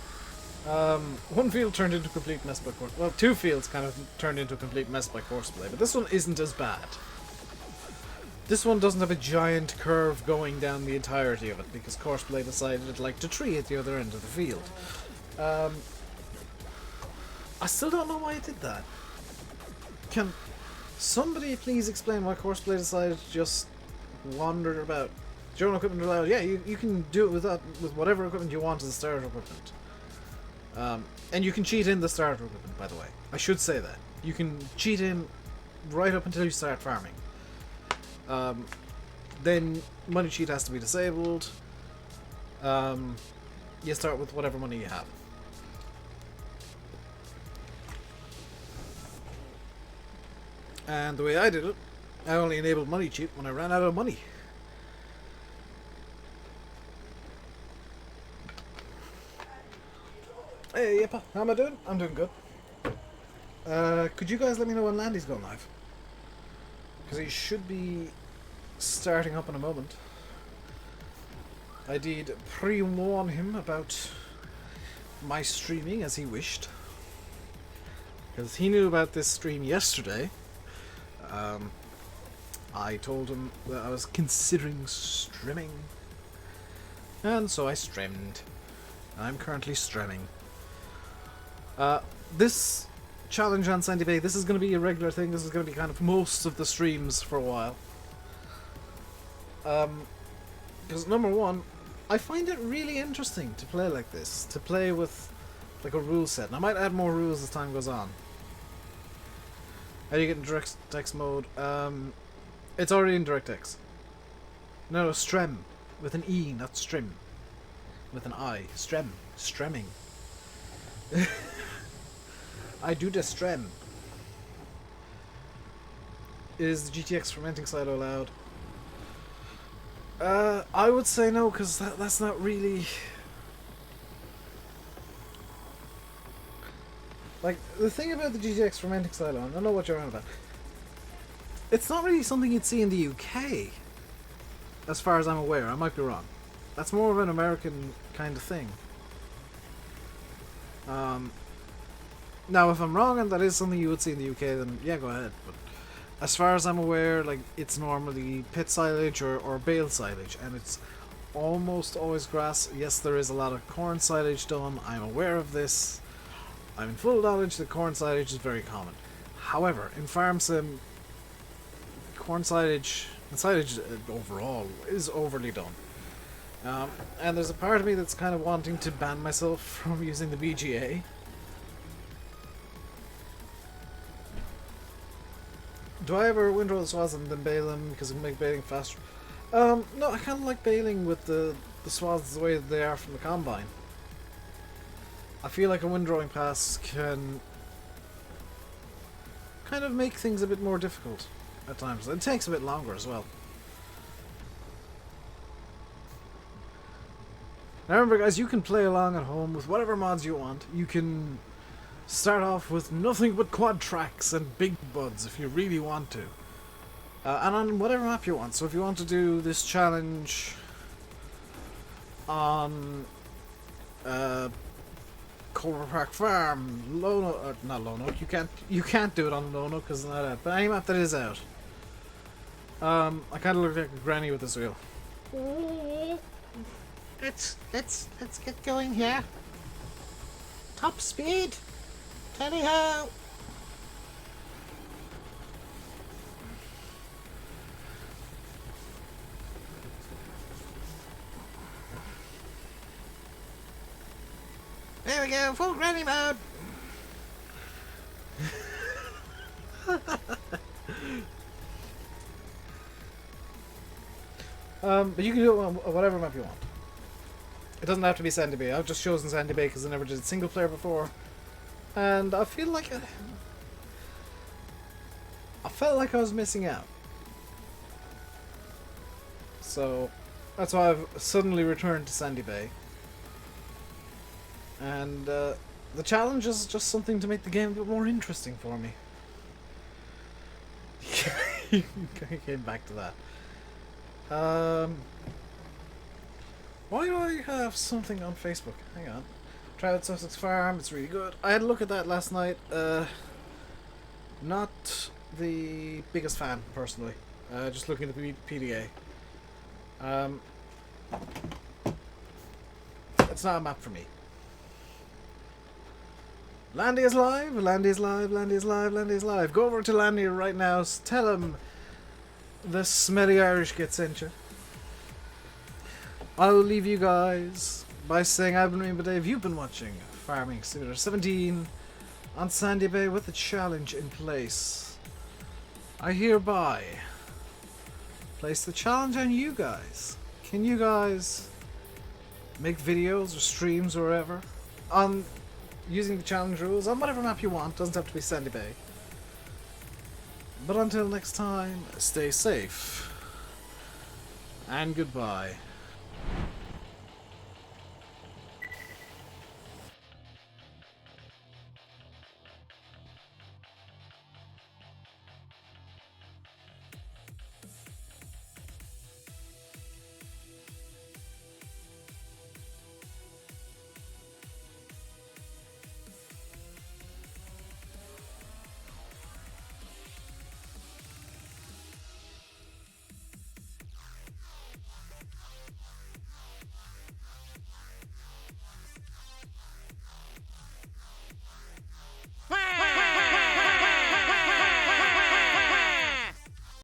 1 field turned into a complete mess by Courseplay. Well, 2 fields kind of turned into a complete mess by Courseplay, but this one isn't as bad. This one doesn't have a giant curve going down the entirety of it, because Courseplay decided it'd like to tree at the other end of the field. I still don't know why it did that. Can somebody please explain why Courseplay decided to just wander about? Drone equipment allowed. Yeah, you can do it with that, with whatever equipment you want as a starter equipment. And you can cheat in the starter equipment, by the way. I should say that. You can cheat in right up until you start farming. Then money cheat has to be disabled. You start with whatever money you have. And the way I did it, I only enabled money cheat when I ran out of money. Hey, Yippa, how am I doing? I'm doing good. Could you guys let me know when Landy's going live? Because he should be starting up in a moment. I did pre-warn him about my streaming as he wished. Because he knew about this stream yesterday. I told him that I was considering streaming. And so I streamed. I'm currently streaming. This challenge on Sandy Bay, this is going to be a regular thing. This is going to be kind of most of the streams for a while. Because number one, I find it really interesting to play like this. To play with like a rule set. And I might add more rules as time goes on. How do you get in DirectX mode? It's already in DirectX. No, Strem. With an E, not Strim. With an I. Strem. Stremming. I do the Strem. Is the GTX fermenting silo allowed? I would say no, because that's not really... Like, the thing about the GTX fermenting silo, I don't know what you're on about. It's not really something you'd see in the UK, as far as I'm aware. I might be wrong. That's more of an American kind of thing. Now, if I'm wrong and that is something you would see in the UK, then yeah, go ahead. But as far as I'm aware, like, it's normally pit silage or bale silage, and it's almost always grass. Yes, there is a lot of corn silage done. I'm aware of this. I'm in full knowledge that corn silage is very common. However, in farm sim, corn silage and silage overall is overly done. And there's a part of me that's kind of wanting to ban myself from using the BGA. Do I ever windrow the swaths and then bale them because it can make baling faster? No, I kind of like baling with the swaths the way that they are from the combine. I feel like a windrowing pass can kind of make things a bit more difficult at times. It takes a bit longer as well. Now remember guys, you can play along at home with whatever mods you want. You can start off with nothing but quad tracks and big buds if you really want to. And on whatever map you want. So if you want to do this challenge on Culver Park Farm, Lono, not Lono, you can't do it on Lono because it's not out. But any map that is out. I kind of look like a granny with this wheel. Let's get going here. Top speed. Tally ho. There we go, full granny mode. But you can do it on whatever map you want. It doesn't have to be Sandy Bay. I've just chosen Sandy Bay because I never did single player before, and I feel like I felt like I was missing out. So that's why I've suddenly returned to Sandy Bay. And the challenge is just something to make the game a bit more interesting for me. You came back to that. Why do I have something on Facebook? Hang on. Try out Sussex Farm, it's really good. I had a look at that last night. Not the biggest fan, personally. Just looking at the PDA. It's not a map for me. Landy is live, Landy is live, Landy is live, Landy is live. Go over to Landy right now, tell him the smelly Irish get sent you. I'll leave you guys by saying I've been RainbowDave, you've been watching Farming Simulator 17 on Sandy Bay with a challenge in place. I hereby place the challenge on you guys. Can you guys make videos or streams or whatever on using the challenge rules on whatever map you want? Doesn't have to be Sandy Bay. But until next time, stay safe and goodbye.